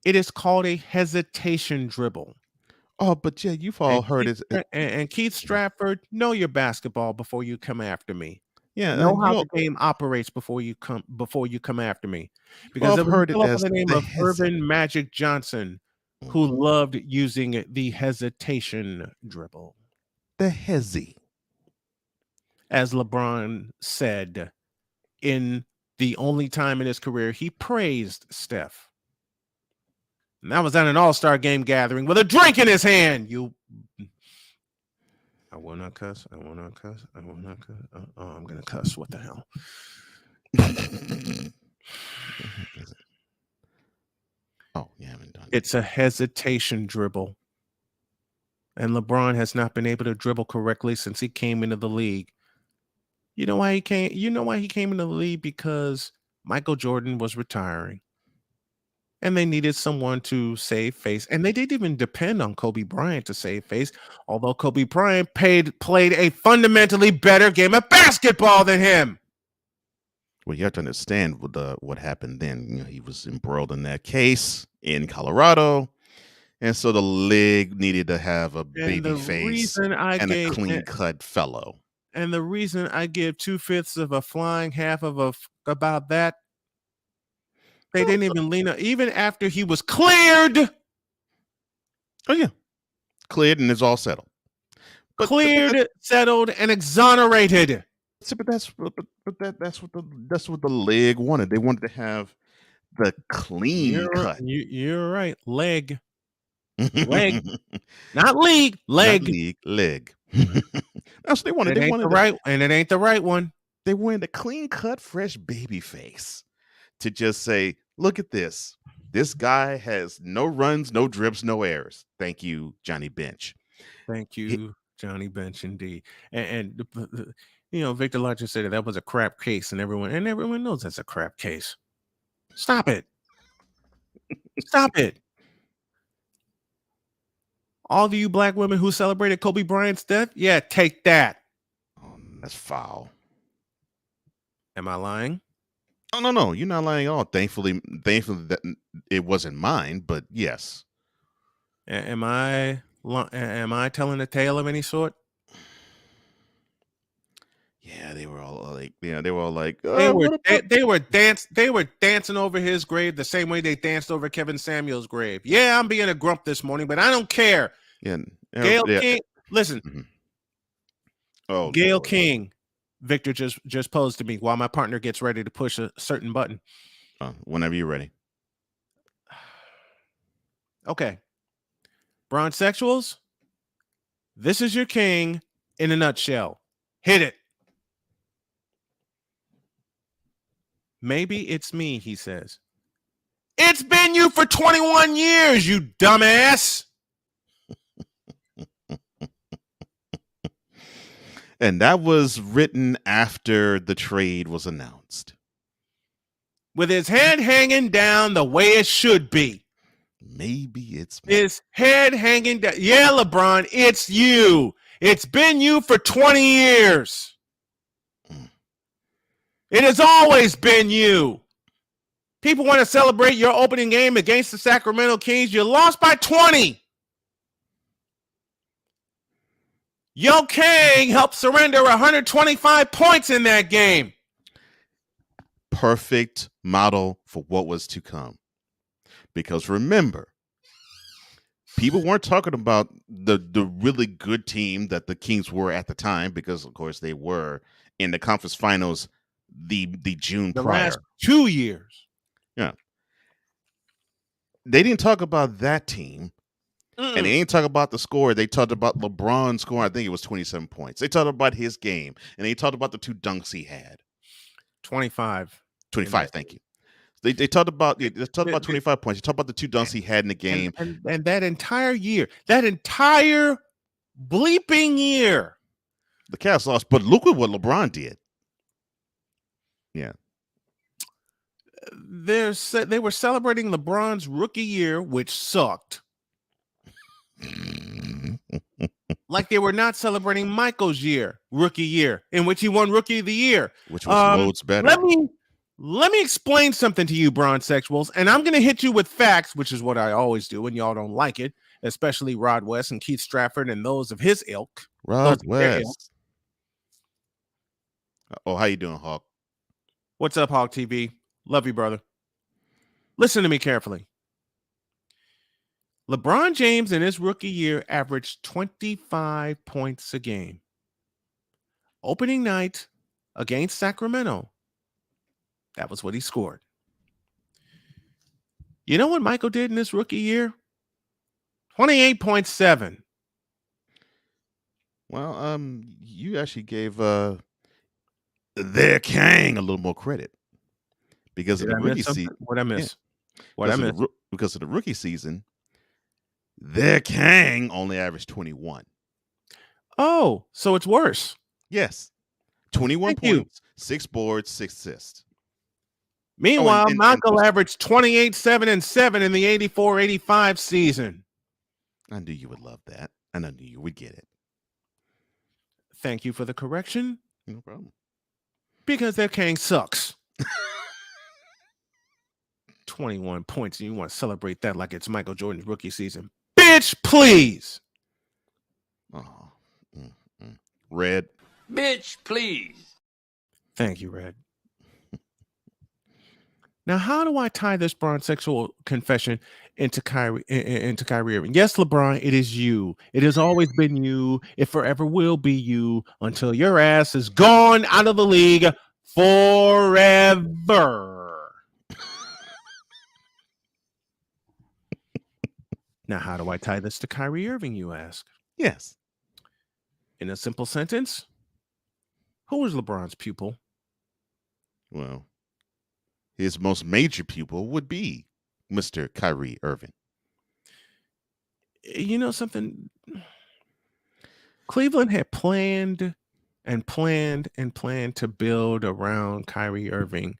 It is called a hesitation dribble. Oh, but yeah, you've all heard it. And Keith Stratford, know your basketball before you come after me. Yeah, know how the game operates before you come after me. Because I've heard it as the name of Irvin Magic Johnson, who loved using the hesitation dribble. The hezzy. As LeBron said in the only time in his career he praised Steph. And that was at an all-star game gathering with a drink in his hand. I will not cuss. I will not cuss. I will not cuss. I'm going to cuss. What the hell? Oh, you haven't done it. It's a hesitation dribble. And LeBron has not been able to dribble correctly since he came into the league. You know why he came? You know why he came into the league? Because Michael Jordan was retiring. And they needed someone to save face. And they didn't even depend on Kobe Bryant to save face. Although Kobe Bryant played a fundamentally better game of basketball than him. Well, you have to understand what happened then. You know, he was embroiled in that case in Colorado. And so the league needed to have a baby face and a clean-cut fellow. And the reason I give 2/5 of a flying half of about that, they didn't even lean up, even after he was cleared. Oh yeah, cleared and it's all settled. Settled, and exonerated. But that's what the league wanted. They wanted to have the clean cut. You're right. Leg, not league. Leg, not league. Leg. That's what they wanted. It ain't the right one. They wanted a clean cut, fresh baby face to just say, "Look at this. This guy has no runs, no drips, no errors. Thank you, Johnny Bench." Thank you, Johnny Bench, indeed. And you know, Victor Lodge said that was a crap case, and everyone knows that's a crap case. Stop it. Stop it. All of you black women who celebrated Kobe Bryant's death, yeah, take that. Oh, that's foul. Am I lying? Oh, no, you're not lying at all. Thankfully that it wasn't mine, but yes. Am I telling a tale of any sort? Yeah, they were all like, they were dancing over his grave the same way they danced over Kevin Samuel's grave. Yeah, I'm being a grump this morning, but I don't care. Yeah, Gail King, listen. Mm-hmm. Oh, Gail Lord. King, Victor just posed to me while my partner gets ready to push a certain button. Whenever you're ready. Okay. Bronzexuals, this is your king in a nutshell. Hit it. Maybe it's me, he says. It's been you for 21 years, you dumbass. And that was written after the trade was announced. With his head hanging down the way it should be. Maybe it's me. His head hanging down. Yeah, LeBron, it's you. It's been you for 20 years. It has always been you. People want to celebrate your opening game against the Sacramento Kings. You lost by 20. Yo King helped surrender 125 points in that game. Perfect model for what was to come. Because remember, people weren't talking about the really good team that the Kings were at the time, because of course they were in the conference finals the June prior. Last 2 years. Yeah. They didn't talk about that team. And they didn't talk about the score. They talked about LeBron's score. I think it was 27 points. They talked about his game. And they talked about the 2 dunks he had. 25. 25, thank you. They talked about 25 points. They talked about the 2 dunks he had in the game. And that entire year, that entire bleeping year. The Cavs lost, but look at what LeBron did. Yeah. They were celebrating LeBron's rookie year, which sucked. Like they were not celebrating Michael's rookie year, in which he won Rookie of the Year. Which was loads better. Let me explain something to you, Bronsexuals, and I'm going to hit you with facts, which is what I always do, and y'all don't like it, especially Rod West and Keith Stratford and those of his ilk. Rod West. Oh, how you doing, Hawk? What's up, Hawk TV? Love you, brother. Listen to me carefully. LeBron James in his rookie year averaged 25 points a game. Opening night against Sacramento, that was what he scored. You know what Michael did in his rookie year? 28.7. Well, you actually gave their Kang a little more credit because of the rookie season. What I miss? Yeah. What I miss? Because of the rookie season, their Kang only averaged 21. Oh, so it's worse. Yes. 21 points, 6 boards, 6 assists. Meanwhile, Michael averaged 28, 7, and 7 in the 84-85 season. I knew you would love that. I knew you would get it. Thank you for the correction. No problem. Because their Kang sucks. 21 points, and you want to celebrate that like it's Michael Jordan's rookie season. Bitch, please. Oh, Red. Bitch, please. Thank you, Red. Now, how do I tie this bronsexual confession into Kyrie Irving? Yes, LeBron, it is you. It has always been you. It forever will be you until your ass is gone out of the league forever. Now, how do I tie this to Kyrie Irving, you ask? Yes. In a simple sentence, who is LeBron's pupil? Well, his most major pupil would be Mr. Kyrie Irving. You know something? Cleveland had planned to build around Kyrie Irving.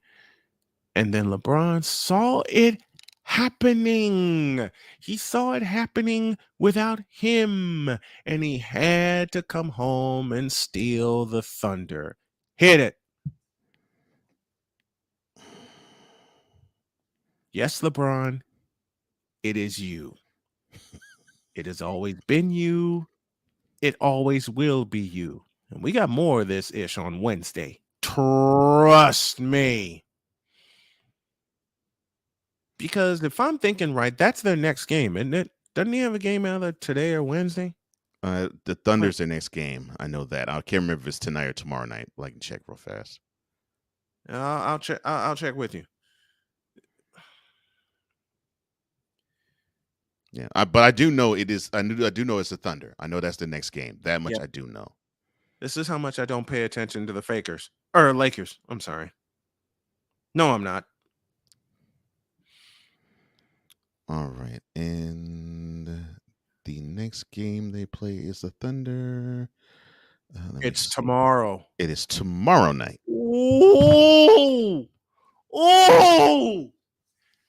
And then LeBron saw it happening. He saw it happening without him. And he had to come home and steal the thunder. Hit it. Yes, LeBron, it is you. It has always been you. It always will be you. And we got more of this ish on Wednesday. Trust me. Because if I'm thinking right, that's their next game, isn't it? Doesn't he have a game either today or Wednesday? The Thunder's their next game. I know that. I can't remember if it's tonight or tomorrow night, but I can check real fast. I'll check. I'll check with you. Yeah, but I do know it is. I do know it's the Thunder. I know that's the next game. That much I do know. This is how much I don't pay attention to the Fakers or Lakers. I'm sorry. No, I'm not. All right, and the next game they play is the Thunder. It's tomorrow. It is tomorrow night. Oh!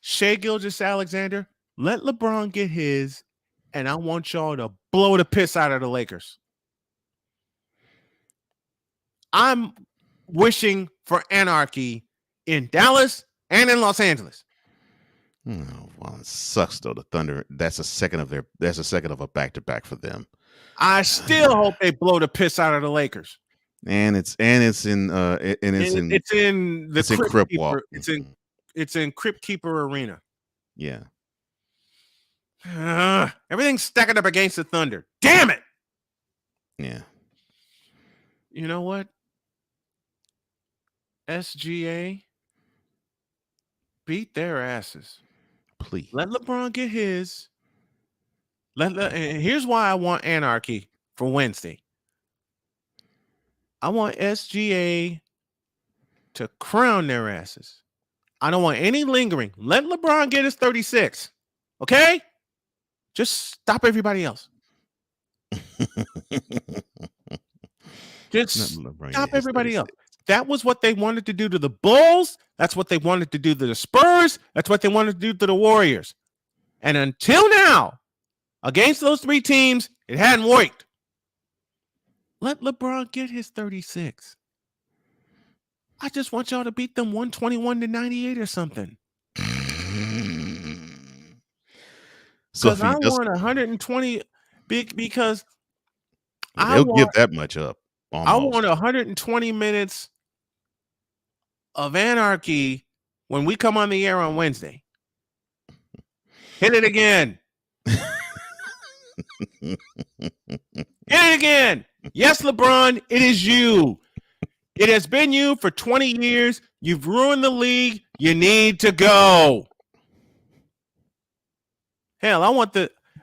Shai Gilgeous-Alexander, let LeBron get his, and I want y'all to blow the piss out of the Lakers. I'm wishing for anarchy in Dallas and in Los Angeles. Oh, well, it sucks though. The Thunder. That's a second of a back-to-back for them. I still hope they blow the piss out of the Lakers. And it's in Crip Walk. It's in Crypt Keeper Arena. Yeah. Everything's stacking up against the Thunder. Damn it. Yeah. You know what? SGA beat their asses. Please. Let LeBron get his. And here's why I want anarchy for Wednesday. I want SGA to crown their asses. I don't want any lingering. Let LeBron get his 36. Okay? Just stop everybody else. Just LeBron stop hits everybody 36. else. That was what they wanted to do to the Bulls. That's what they wanted to do to the Spurs. That's what they wanted to do to the Warriors. And until now, against those three teams, it hadn't worked. Let LeBron get his 36. I just want y'all to beat them 121-98 or something. So Because I want 120 because they'll give that much up. I Almost. want 120 minutes of anarchy when we come on the air on Wednesday. Hit it again. Hit it again. Yes, LeBron, it is you. It has been you for 20 years. You've ruined the league. You need to go. Hell,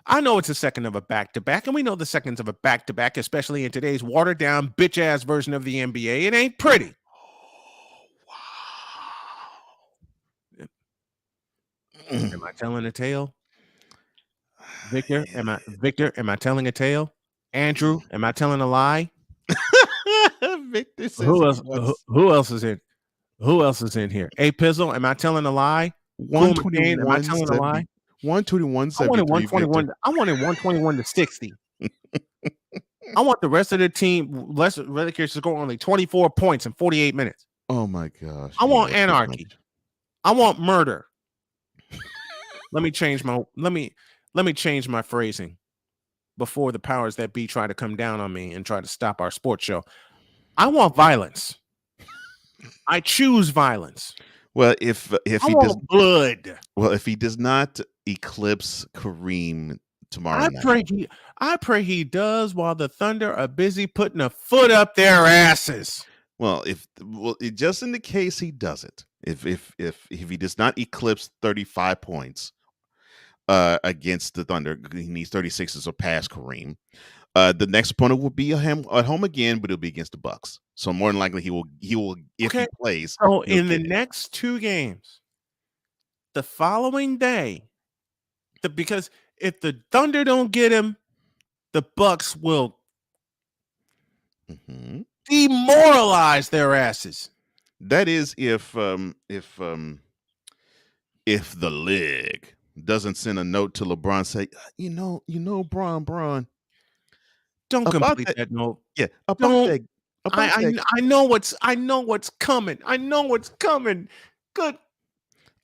I know it's the second of a back-to-back, and we know the seconds of a back-to-back, especially in today's watered-down, bitch-ass version of the NBA. It ain't pretty. Am I telling a tale? Victor, am I telling a tale? Andrew, am I telling a lie? Victor says Who else is in? Who else is in here? A Pizzle, am I telling a lie? Cool McCain, am I telling a lie? 121, I wanted 121. I wanted 121 to 60. I want the rest of the team, Lakers to score only 24 points in 48 minutes. Oh my gosh! I want anarchy. I want murder. Let me change my phrasing before the powers that be try to come down on me and try to stop our sports show. I want violence. I choose violence. Well, if I want blood. Well, if he does not eclipse Kareem tomorrow night, I pray he does while the Thunder are busy putting a foot up their asses. Well, just in the case he does it, if he does not eclipse 35 points against the Thunder, he needs 36 to surpass Kareem. The next opponent will be him at home again, but it'll be against the Bucks. So more than likely he will if he plays. So in the next two games, the following day, because if the Thunder don't get him, the Bucks will demoralize their asses. That is if the league doesn't send a note to LeBron say, Bron. Don't complete that note. Yeah, I know what's coming. I know what's coming. Good.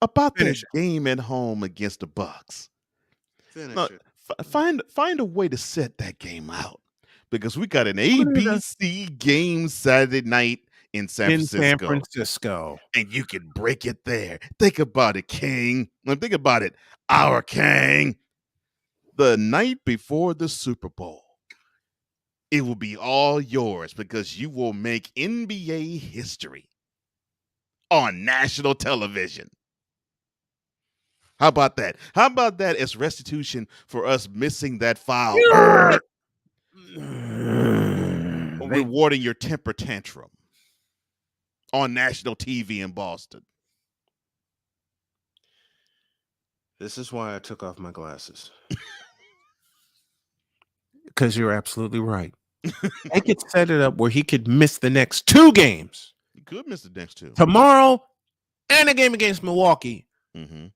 About that game at home against the Bucks. Find a way to set that game out, because we got an ABC game Saturday night in San Francisco, and you can break it there. Think about it, King. Think about it, our King. The night before the Super Bowl, it will be all yours because you will make NBA history on national television. How about that? How about that as restitution for us missing that foul? Rewarding your temper tantrum on national TV in Boston. This is why I took off my glasses. Because you're absolutely right. They could set it up where he could miss the next two games. He could miss the next two. Tomorrow and a game against Milwaukee. Mm-hmm.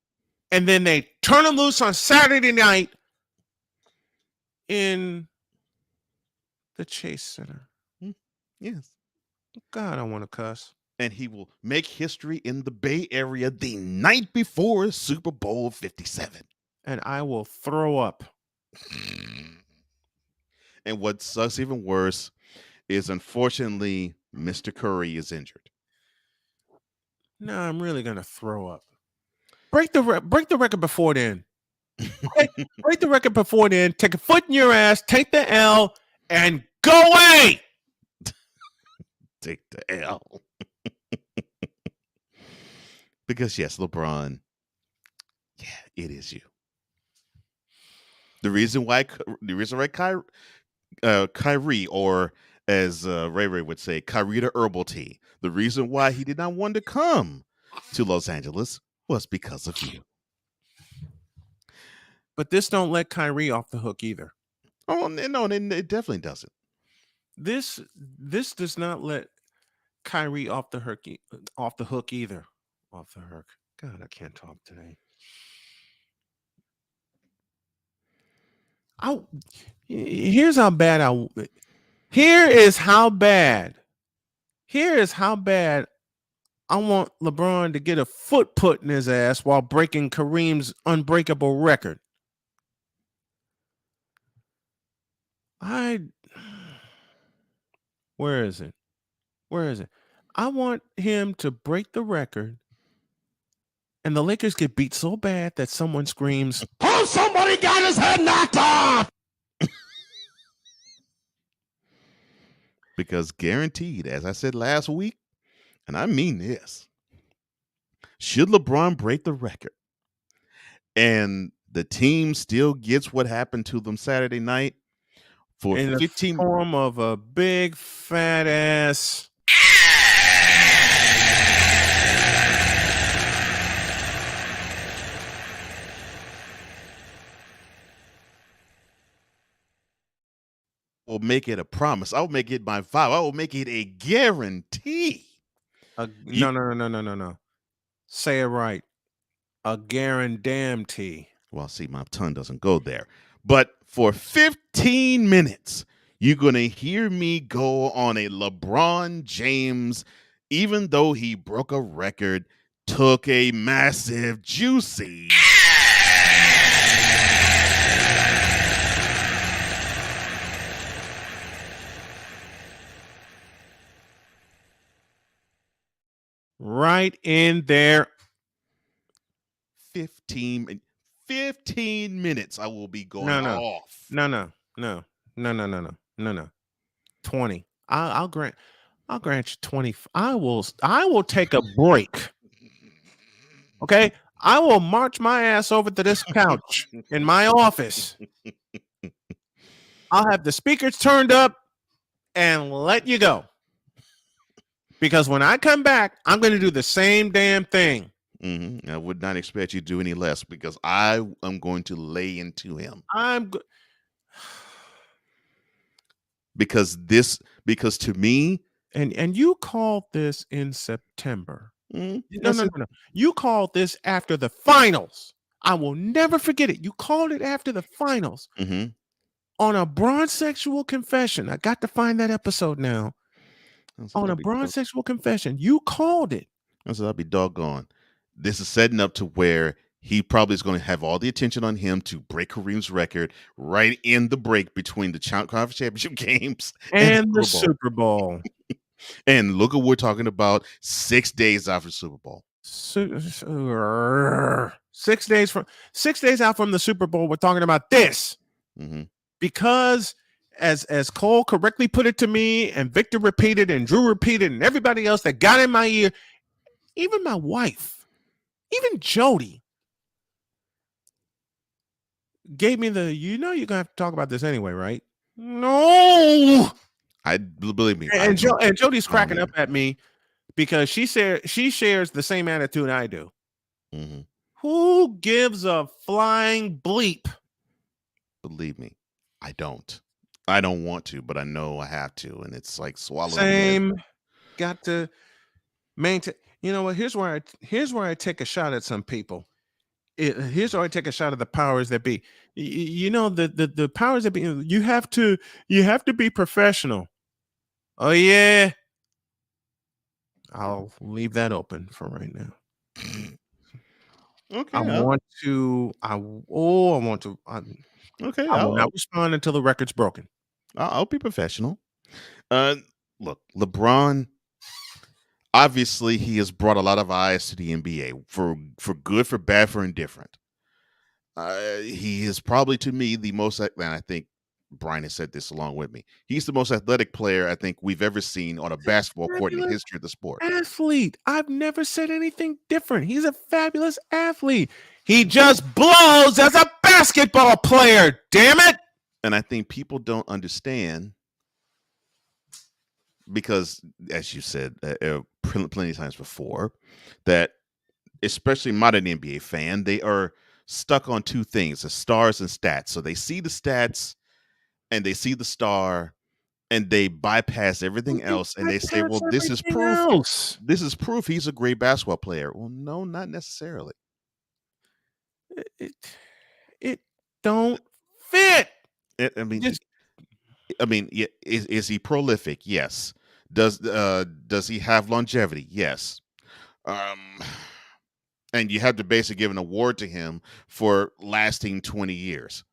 And then they turn him loose on Saturday night in the Chase Center. Yes. God, I want to cuss. And he will make history in the Bay Area the night before Super Bowl 57. And I will throw up. And what sucks even worse is, unfortunately, Mr. Curry is injured. No, I'm really going to throw up. Break the record before then. Break the record before then. Take a foot in your ass. Take the L and go away. Take the L. Because yes, LeBron. Yeah, it is you. The reason why Kyrie, or as Ray Ray would say, Kyrie the Herbal Tea. The reason why he did not want to come to Los Angeles was because of you. But this don't let Kyrie off the hook either. Oh, no, it definitely doesn't. this does not let Kyrie off the hook either. Off the hook. God, I can't talk today. Here's how bad Here is how bad I want LeBron to get a foot put in his ass while breaking Kareem's unbreakable record. Where is it? I want him to break the record and the Lakers get beat so bad that someone screams, "Oh, somebody got his head knocked off!" Because guaranteed, as I said last week, and I mean this, should LeBron break the record and the team still gets what happened to them Saturday night for in 15 the form of a big fat ass. will make it a promise. I will make it my vow. I will make it a guarantee. No. Say it right. A guarantee. Well, see, my tongue doesn't go there. But for 15 minutes, you're going to hear me go on a LeBron James, even though he broke a record, took a massive juicy. Right in there. 15 minutes I will be going off. No. 20. I'll grant you 20. I will take a break. Okay? I will march my ass over to this couch in my office. I'll have the speakers turned up and let you go. Because when I come back, I'm going to do the same damn thing. I would not expect you to do any less because I am going to lay into him. Because to me, and you called this in September. No. You called this after the finals. I will never forget it. You called it after the finals on a Bronze Sexual Confession. I got to find that episode now. On a Bronze Sexual Confession, you called it. I said, I'll be doggone. This is setting up to where he probably is going to have all the attention on him to break Kareem's record right in the break between the conference championship games and the Super Bowl. And look at what we're talking about 6 days after the Super Bowl. 6 days out from the Super Bowl, we're talking about this. Because as Cole correctly put it to me, and Victor repeated, and Drew repeated, and everybody else that got in my ear, even my wife, even Jody, gave me the, you're going to have to talk about this anyway, right? No. I believe me. And Jody's cracking up at me because she shares the same attitude I do. Who gives a flying bleep? Believe me, I don't. I don't want to, but I know I have to, and it's like swallowing. Same. Got to maintain. You know what? Here's where I take a shot at some people. Here's where I take a shot at the powers that be. You know, the powers that be. You have to be professional. Oh yeah. I'll leave that open for right now. Okay. I will not respond until the record's broken. I'll be professional. Look, LeBron, obviously he has brought a lot of eyes to the NBA for good, for bad, for indifferent. He is probably, to me, the most, and I think Brian has said this along with me, he's the most athletic player I think we've ever seen on a basketball court in the history of the sport. Athlete. I've never said anything different. He's a fabulous athlete. He just blows as a basketball player, damn it. And I think people don't understand because, as you said plenty of times before, that especially modern NBA fan, they are stuck on two things: the stars and stats. So they see the stats and they see the star, and they bypass everything else, and they say, well, this is proof. This is proof he's a great basketball player. Well, no, not necessarily. It don't fit. I mean, yeah, is he prolific? Yes. Does he have longevity? Yes. And you have to basically give an award to him for lasting 20 years.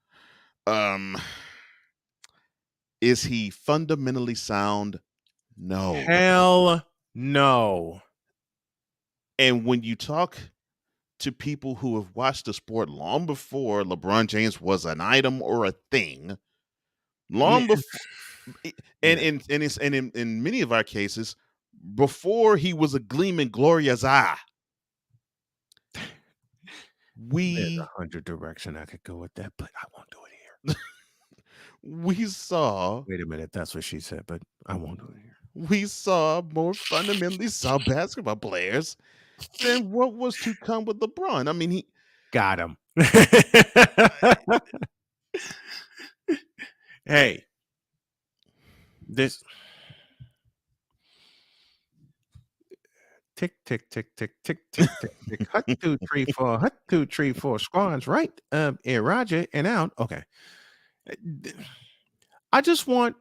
Is he fundamentally sound? No. Hell no. And when you talk to people who have watched the sport long before LeBron James was an item or a thing, long before, and in many of our cases, before he was a gleaming glorious eye, There's 100 direction I could go with that, but I won't do it here. We saw. Wait a minute, that's what she said, but I won't do it here. We saw more fundamentally sound basketball players than what was to come with LeBron. I mean, he got him. Hey, this tick tick tick tick tick tick tick tick. Hut 2 3 4. Hut 2 3 4. Squads right. And Roger and out. Okay. I just want.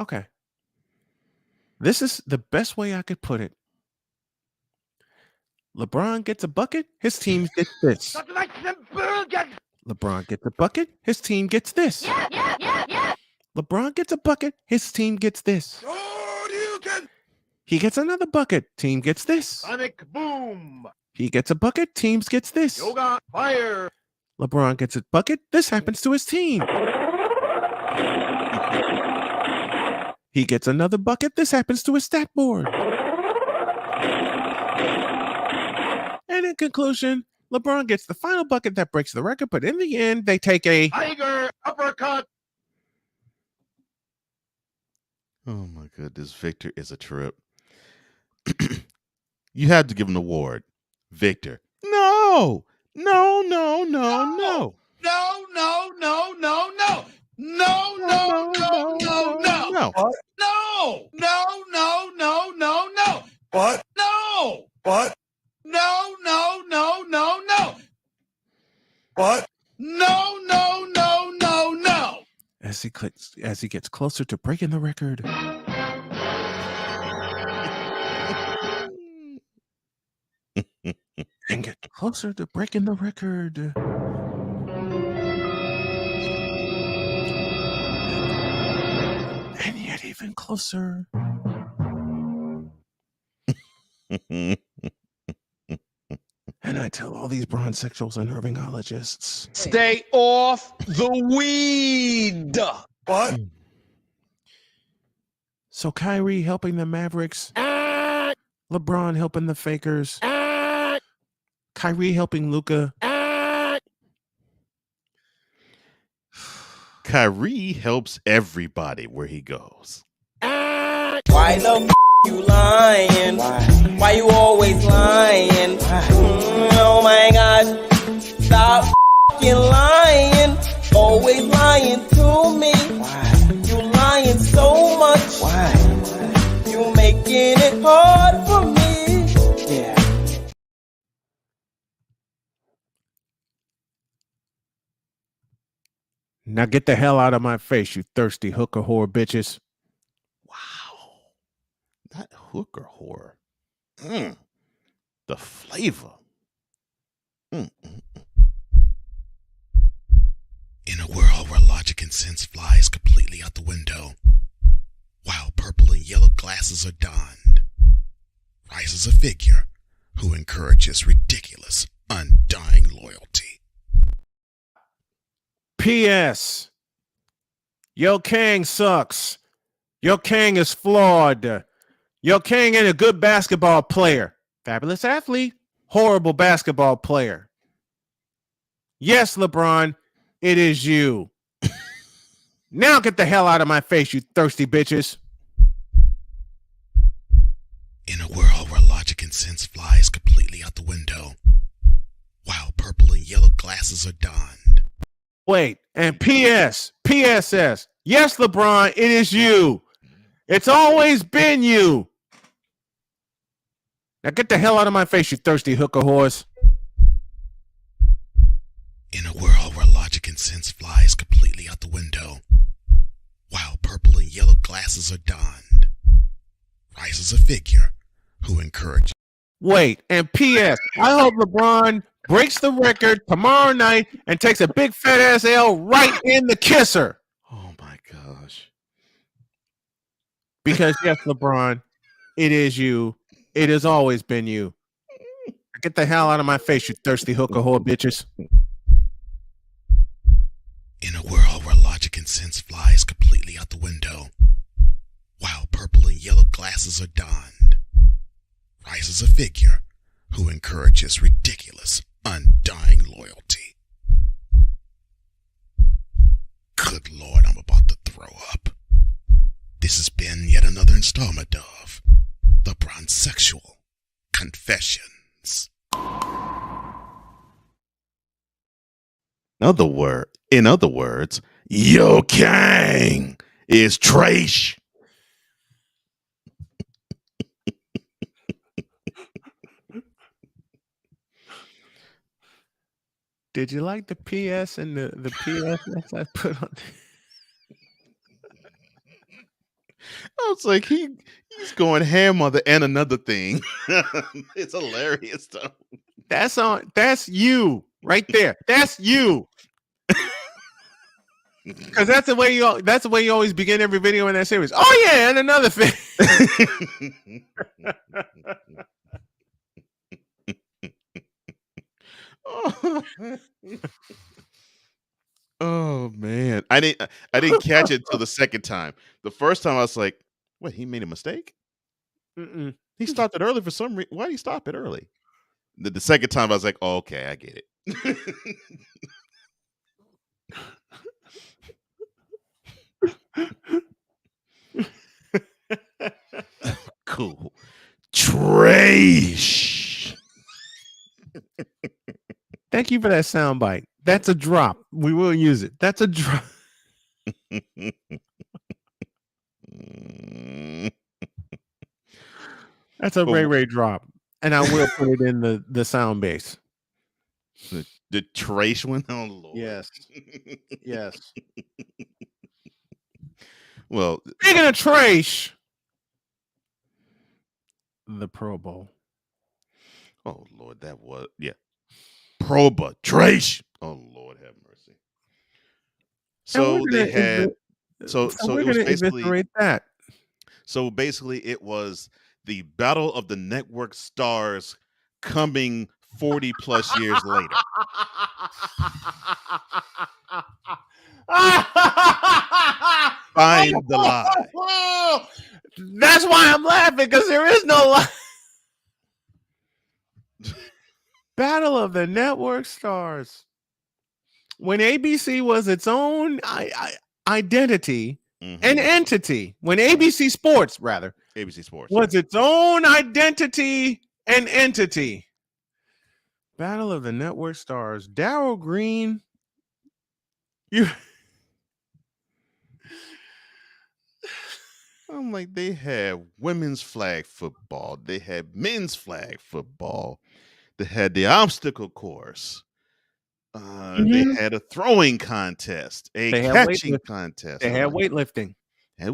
Okay. This is the best way I could put it. LeBron gets a bucket, his team gets this. LeBron gets a bucket, his team gets this. LeBron gets a bucket, his team gets this. He gets another bucket, team gets this. Sonic boom. He gets a bucket, teams gets this. Yoga fire. LeBron gets a bucket, this happens to his team. He gets another bucket, this happens to his stat board. And in conclusion, LeBron gets the final bucket that breaks the record, but in the end, they take a Tiger uppercut. Oh my goodness, Victor is a trip. You had to give him an award. Victor. No. No, no, no, no. No, no, no, no, no. No, no, no, no, no. What? No, no, no, no, no, no. What? No. What? No, no, no, no, no. What? No, no, no, no, no. as he gets closer to breaking the record. And get closer to breaking the record. And yet even closer. And I tell all these bronzexuals and herbingologists, Stay off the weed. What? So Kyrie helping the Mavericks, LeBron helping the Fakers, Kyrie helping Luka. Kyrie helps everybody where he goes. Why the you lying? Why you always lying? Oh my gosh, stop lying. Always lying to me. You lying so much. You making it hard for me. Yeah. Now get the hell out of my face, you thirsty hooker whore bitches. That hooker whore. The flavor. In a world where logic and sense flies completely out the window, while purple and yellow glasses are donned, rises a figure who encourages ridiculous, undying loyalty. P.S. Yo Kang sucks. Yo Kang is flawed. Yo Kang ain't a good basketball player. Fabulous athlete. Horrible basketball player. Yes, LeBron, it is you. Now get the hell out of my face, you thirsty bitches. In a world where logic and sense flies completely out the window, while purple and yellow glasses are donned. Wait, and P.S. PSS. Yes, LeBron, it is you. It's always been you. Now get the hell out of my face, you thirsty hooker horse. In a world where logic and sense flies completely out the window, while purple and yellow glasses are donned, rises a figure who encourages. Wait, and P.S. I hope LeBron breaks the record tomorrow night and takes a big fat ass L right in the kisser. Oh my gosh. Because yes, LeBron, it is you. It has always been you. Get the hell out of my face, you thirsty hooker whore bitches. In a world where logic and sense flies completely out the window, while purple and yellow glasses are donned, rises a figure who encourages ridiculous, undying loyalty. Good Lord, I'm about to throw up. This has been yet another installment of The Bronsexual Confessions. In other words, Yo Kang is trash. Did you like the PS and the PSS I put on? I was like, he's going ham on the and another thing. It's hilarious though. That's you right there. That's you. Because that's the way you always begin every video in that series. Oh yeah, and another thing. Oh man, I didn't catch it till the second time. The first time I was like, "What? He made a mistake? Mm-mm. He stopped it early for some reason. Why did he stop it early?" The second time I was like, oh, "Okay, I get it." Cool. Trash. Thank you for that soundbite. That's a drop. We will use it. That's a drop. That's a Ray drop. And I will put it in the sound base. The trash one? Oh Lord. Yes. Yes. Well, speaking of trash, the Pro Bowl. Oh Lord, that was Proba trash. Oh Lord, have mercy. So they had so it was basically that. So basically it was the Battle of the Network Stars coming 40 plus years later. Find the lie. That's why I'm laughing, because there is no lie. Battle of the Network Stars. When ABC was its own identity and entity, when ABC Sports was its own identity and entity. Battle of the Network Stars. Darryl Green. I'm like, they had women's flag football. They had men's flag football. They had the obstacle course. They had a throwing contest, a catching contest. They had weightlifting. I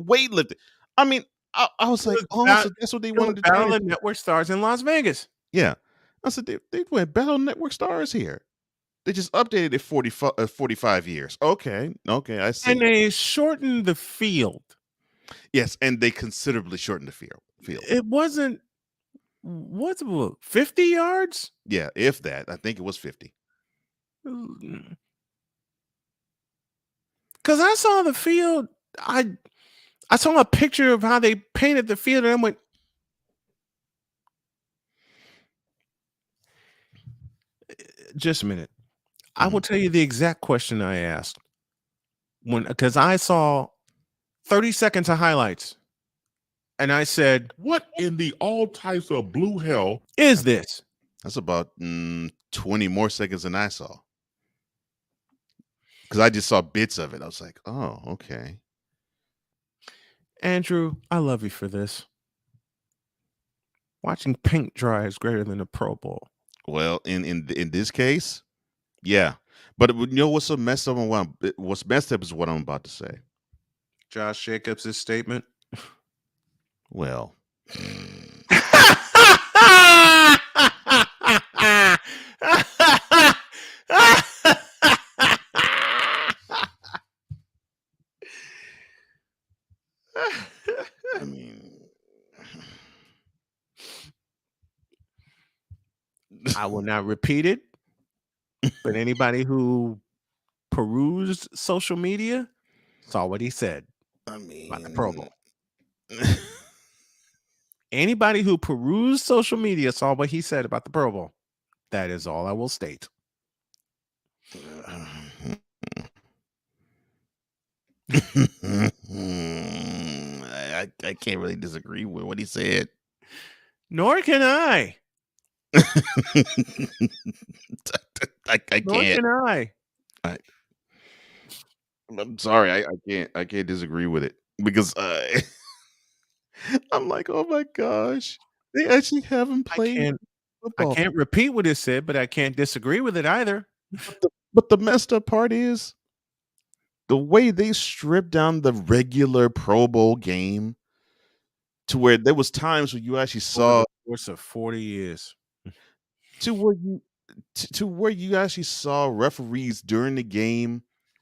mean, I was like, so that's what they wanted to do. Battle of Network Stars in Las Vegas. Yeah. I said, they went Battle Network Stars here. They just updated it 45 years. Okay, I see. And they shortened the field. Yes, and they considerably shortened the field. It wasn't, what's it, 50 yards? Yeah, if that. I think it was 50. Because I saw the field. I saw a picture of how they painted the field, and I went, just a minute. I will tell you the exact question I asked because I saw 30 seconds of highlights, and I said, "What in the all types of blue hell is this?" That's about 20 more seconds than I saw, because I just saw bits of it. I was like, "Oh, okay." Andrew, I love you for this. Watching paint dry is greater than a Pro Bowl. Well, in this case, yeah. But you know what's so messed up? What's messed up is what I'm about to say. Josh Jacobs' statement. Well, I mean, I will not repeat it, but anybody who perused social media saw what he said I about the Pro mean, Bowl. Anybody who perused social media saw what he said about the Pro Bowl. That is all I will state. I can't really disagree with what he said. Nor can I. I Nor can't. can I. I'm sorry. I can't disagree with it because I'm like, oh my gosh, they actually haven't played I football. can't repeat what he said, but I can't disagree with it either. But the messed up part is the way they stripped down the regular Pro Bowl game to where there was times where you actually Over saw the course of 40 years. to where you actually saw referees during the game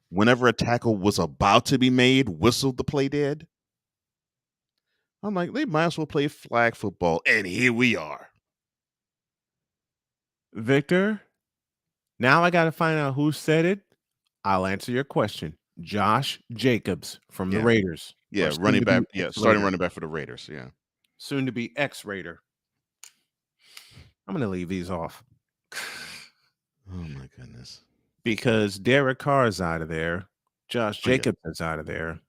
whenever a tackle was about to be made whistle the play dead. I'm like, they might as well play flag football, and here we are. Victor, now I got to find out who said it. I'll answer your question. Josh Jacobs from the Raiders. Yeah, Or running back. soon-to-be Yeah, ex-Raider. starting running back for the Raiders. Yeah. Soon to be ex-Raider. I'm going to leave these off. Oh my goodness. Because Derek Carr is out of there. Josh Jacobs is out of there.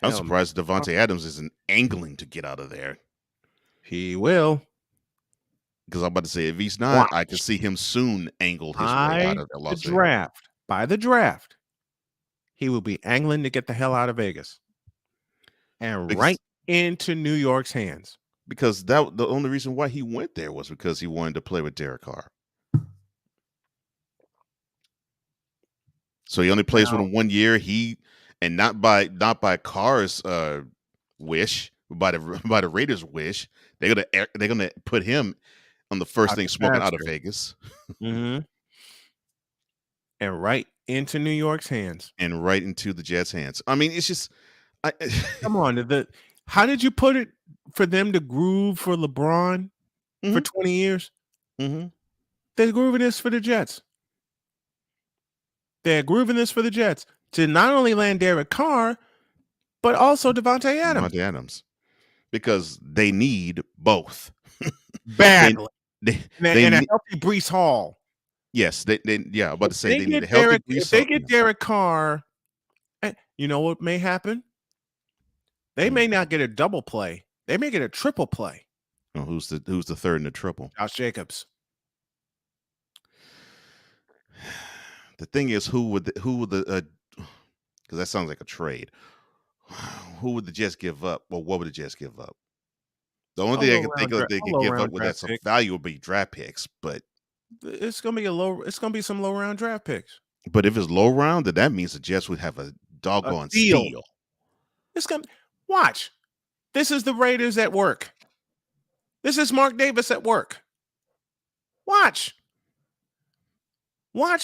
I'm Hell, surprised Devontae Adams isn't angling to get out of there. He will. Because I'm about to say, if he's not, I can see him soon angle his way out of Las Vegas. By the draft, he will be angling to get the hell out of Vegas and right into New York's hands. Because the only reason why he went there was because he wanted to play with Derek Carr. So he only plays with him 1 year. And not by Carr's wish, by the Raiders' wish. They're gonna put him on the first thing smoking out of Vegas. Mm-hmm. And right into New York's hands. And right into the Jets' hands. I mean, it's just come on. How did you put it for them to groove for LeBron for 20 years? Mm-hmm. They're grooving this for the Jets. They're grooving this for the Jets to not only land Derek Carr, but also Devontae Adams. Devontae Adams. Because they need both. Badly. They and a healthy Breece Hall. Yes, I'm about to say they need a healthy healthy Breece. If they get Derek Carr, you know what may happen? They may not get a double play. They may get a triple play. Oh, who's the third in the triple? Josh Jacobs. The thing is, who would the because that sounds like a trade. Who would the Jets give up? Well, what would the Jets give up? The only thing I can think of they could give up with that's a value would be draft picks, but it's gonna be some low round draft picks. But if it's low round, then that means the Jets would have a doggone steal. It's gonna watch. This is the Raiders at work. This is Mark Davis at work. Watch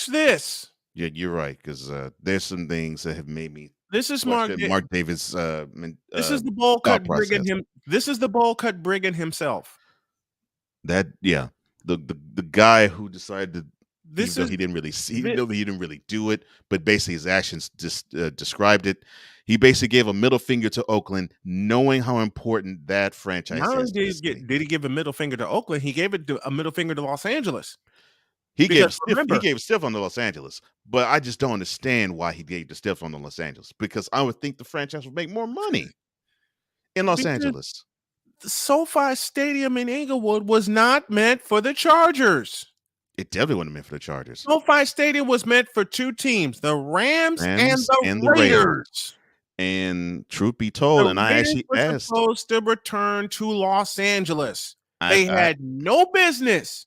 this. Yeah, you're right, because there's some things that have made me. This is Mark Davis. This is the bowl cut brigand him. This is the bowl cut brigand himself. The guy who decided to. He didn't really see. He didn't really do it, but basically his actions just described it. He basically gave a middle finger to Oakland, knowing how important that franchise is. Did he give a middle finger to Oakland? He gave a middle finger to Los Angeles. He gave stiff on the Los Angeles, but I just don't understand why he gave the stiff on the Los Angeles, because I would think the franchise would make more money in Los Angeles. The SoFi Stadium in Inglewood was not meant for the Chargers. It definitely wasn't meant for the Chargers. SoFi Stadium was meant for two teams, the Rams and the Raiders. And truth be told, The and I Raiders actually were asked, supposed to return to Los Angeles. I They had no business,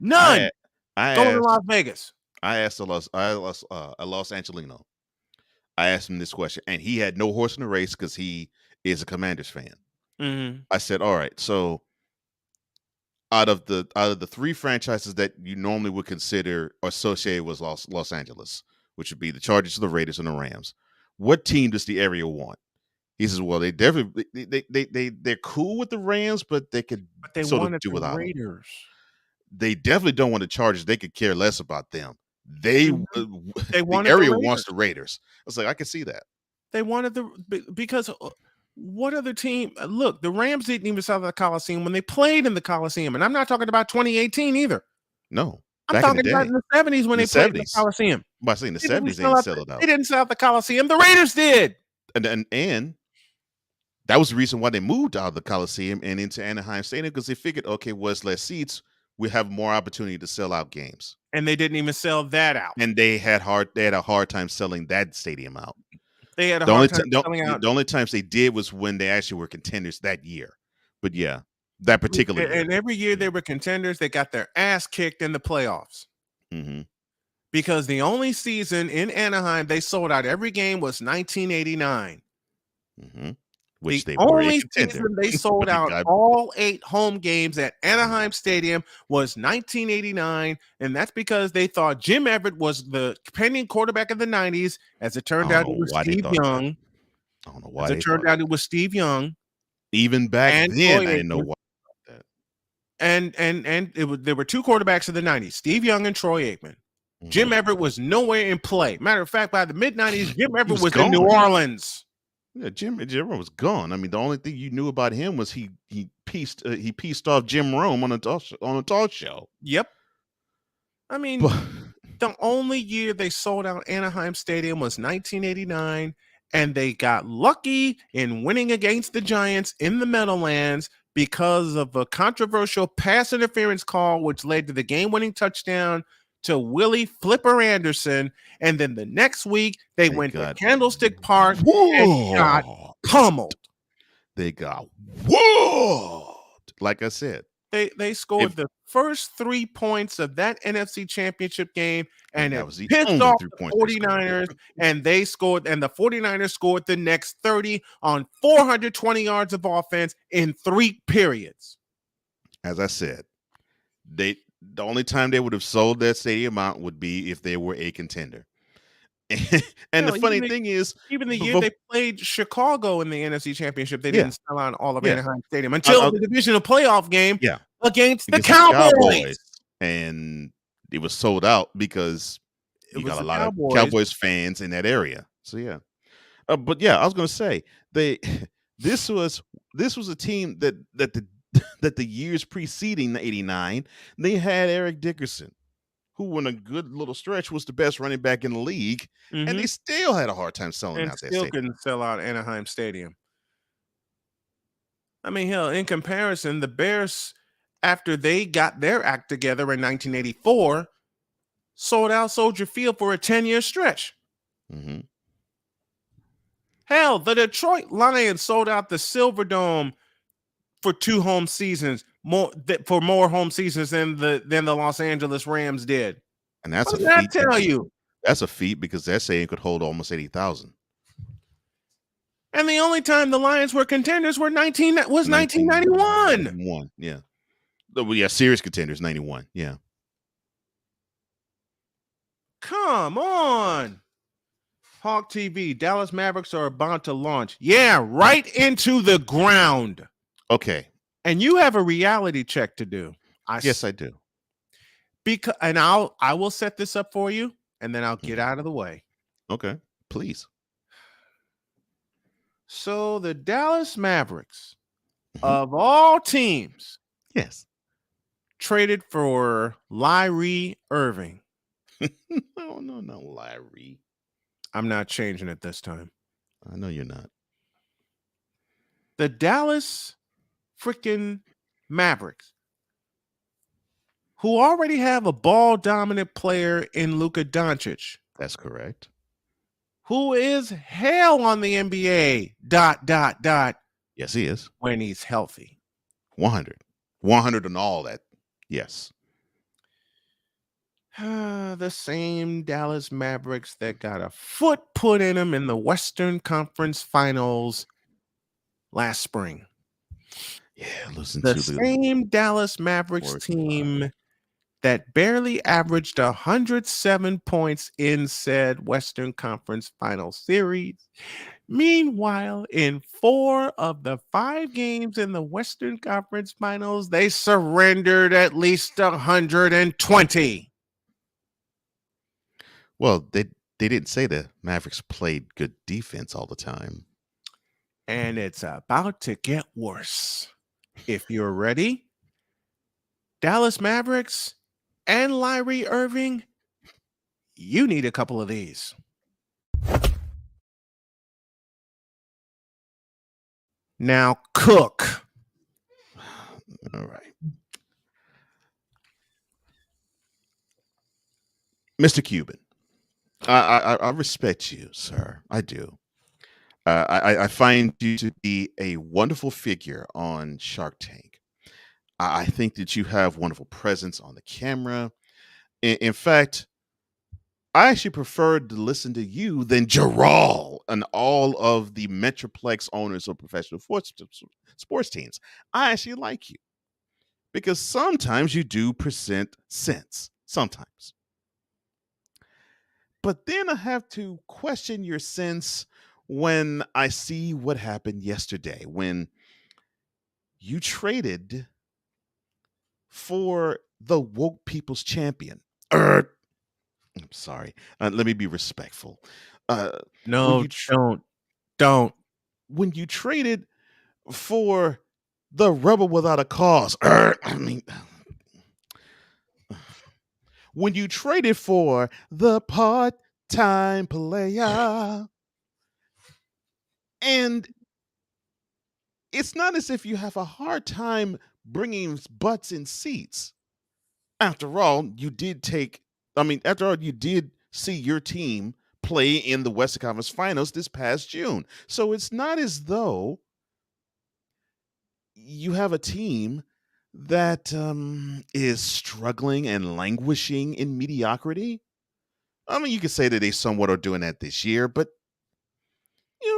none, I I going to asked Las Vegas. I asked a Los Angelino. I asked him this question, and he had no horse in the race because he is a Commanders fan. Mhm. I said, "All right, so out of the three franchises that you normally would consider associated with Los Angeles, which would be the Chargers, the Raiders, and the Rams, what team does the area want?" He says, "Well, they definitely they're cool with the Rams, but they could But they sort of wanted do the without them. Raiders. They definitely don't want the Chargers. They could care less about them. They Mhm. They the wanted the area wants Raiders. the Raiders." I was like, I can see that. They wanted because what other team? Look, the Rams didn't even sell the Coliseum when they played in the Coliseum, and I'm not talking about 2018 either. No, I'm back in the talking about day, in the 70s when in they the played in the 70s. Coliseum. By saying the They didn't 70s, they sell didn't out. sell it They out, didn't sell out the Coliseum. The Raiders did. and that was the reason why they moved out of the Coliseum and into Anaheim Stadium, because they figured, okay, well, it's less seats, we have more opportunity to sell out games. And they didn't even sell that out. And they had a hard time selling that stadium out. They had a The hard only time selling out. the only times they did was when they actually were contenders that year. But yeah, that particular year. And every year they were contenders. They got their ass kicked in the playoffs. Mm-hmm. Because the only season in Anaheim they sold out every game was 1989. Mm-hmm. Which The they were a only contender. season they sold But they out got- all 8 home games at Anaheim Stadium was 1989, and that's because they thought Jim Everett was the pending quarterback of the 90s. As it turned out, it was Steve Young. I don't know why As they it turned thought out, it was Steve Young. even back and then, Troy I didn't know Aikman. why that. And there were 2 quarterbacks of the 90s, Steve Young and Troy Aikman. Mm-hmm. Jim Everett was nowhere in play. Matter of fact, by the mid-90s, Jim Everett was in gone. New Orleans. Yeah, Jim was gone. I mean, the only thing you knew about him was he pieced off Jim Rome on a talk show. Yep. I mean, the only year they sold out Anaheim Stadium was 1989, and they got lucky in winning against the Giants in the Meadowlands because of a controversial pass interference call, which led to the game-winning touchdown to Willie Flipper Anderson. And then the next week, they went to Candlestick Park and got pummeled. They got whoa. Like I said, they scored the first 3 points of that NFC Championship game, and that it was the pissed only off 3 the points they scored. 49ers, and they scored, and the 49ers scored the next 30 on 420 yards of offense in 3 periods. As I said, the only time they would have sold that stadium out would be if they were a contender. And the funny thing is, even the year they played Chicago in the NFC Championship, they Yeah. didn't sell out all of Yeah. Anaheim Stadium until the divisional playoff game against the Cowboys. And it was sold out because you got a lot of Cowboys fans in that area. So yeah, but yeah, I was going to say this was a team that the years preceding the '89 they had Eric Dickerson, who in a good little stretch was the best running back in the league, and they still had a hard time selling And out that still stadium. couldn't sell out Anaheim Stadium. I mean, hell, in comparison, the Bears, after they got their act together in 1984, sold out Soldier Field for a 10-year stretch. Mm-hmm. Hell, the Detroit Lions sold out the Silverdome for 2 home seasons, more home seasons than the Los Angeles Rams did. And that's what a did feat. I tell you? That's a feat because that stadium could hold almost 80,000. And the only time the Lions were contenders was 1991. 91, yeah. Well, yeah, serious contenders, 91, yeah. Come on. Hawk TV, Dallas Mavericks are about to launch. Yeah, right into the ground. Okay. And you have a reality check to do. Yes, I do. I will set this up for you, and then I'll get out of the way. Okay, please. So the Dallas Mavericks, of all teams, yes, traded for Kyrie Irving. No, Larry. I'm not changing it this time. I know you're not. The Dallas freaking Mavericks, who already have a ball-dominant player in Luka Doncic. That's correct. who is hell on the NBA, ... Yes, he is. when he's healthy. 100. 100 and all that. Yes. The same Dallas Mavericks that got a foot put in them in the Western Conference Finals last spring. Yeah, listen The to same Dallas Mavericks team that barely averaged 107 points in said Western Conference Final Series. Meanwhile, in 4 of the 5 games in the Western Conference Finals, they surrendered at least 120. Well, they didn't say the Mavericks played good defense all the time. And it's about to get worse. If you're ready, Dallas Mavericks and Kyrie Irving, you need a couple of these. Now cook. All right. Mr. Cuban, I respect you, sir. I do. I find you to be a wonderful figure on Shark Tank. I think that you have wonderful presence on the camera. In fact, I actually prefer to listen to you than Gerald and all of the Metroplex owners of professional sports teams. I actually like you because sometimes you do present sense. Sometimes. But then I have to question your sense when I see what happened yesterday when you traded for the woke people's champion. I'm sorry. Let me be respectful. When No, you don't. When you traded for the rebel without a cause. I mean, when you traded for the part-time player, and it's not as if you have a hard time bringing butts in seats. After all, you did after all, you did see your team play in the Western Conference Finals this past June. So it's not as though you have a team that is struggling and languishing in mediocrity. I mean, you could say that they somewhat are doing that this year, but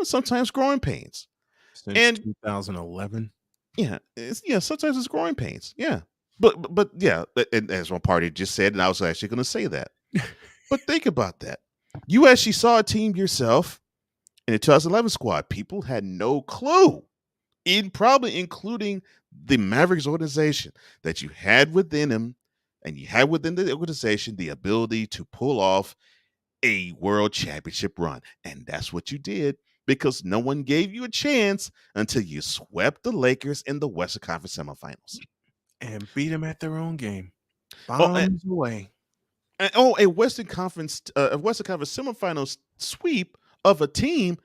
sometimes growing pains. Since 2011. Yeah, sometimes it's growing pains. Yeah. But yeah, and as one party just said, and I was actually going to say that. But think about that. You actually saw a team yourself in the 2011 squad. People had no clue, probably including the Mavericks organization, that you had within them and you had within the organization the ability to pull off a world championship run. And that's what you did because no one gave you a chance until you swept the Lakers in the Western Conference semifinals. And beat them at their own game. Oh, Bombs away. A Western Conference semifinals sweep of a team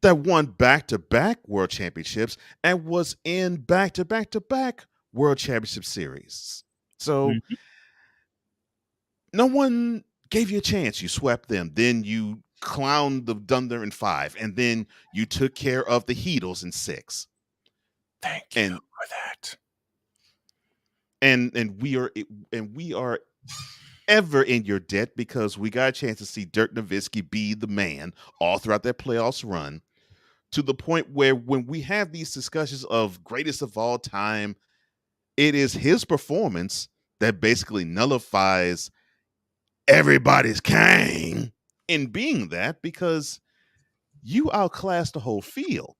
that won back-to-back world championships and was in back-to-back world championship series. So no one gave you a chance. You swept them. Then you clowned the Thunder in 5, and then you took care of the Heatles in 6. Thank you for that. And we are ever in your debt because we got a chance to see Dirk Nowitzki be the man all throughout that playoffs run, to the point where when we have these discussions of greatest of all time, it is his performance that basically nullifies everybody's king in being that, because you outclassed the whole field.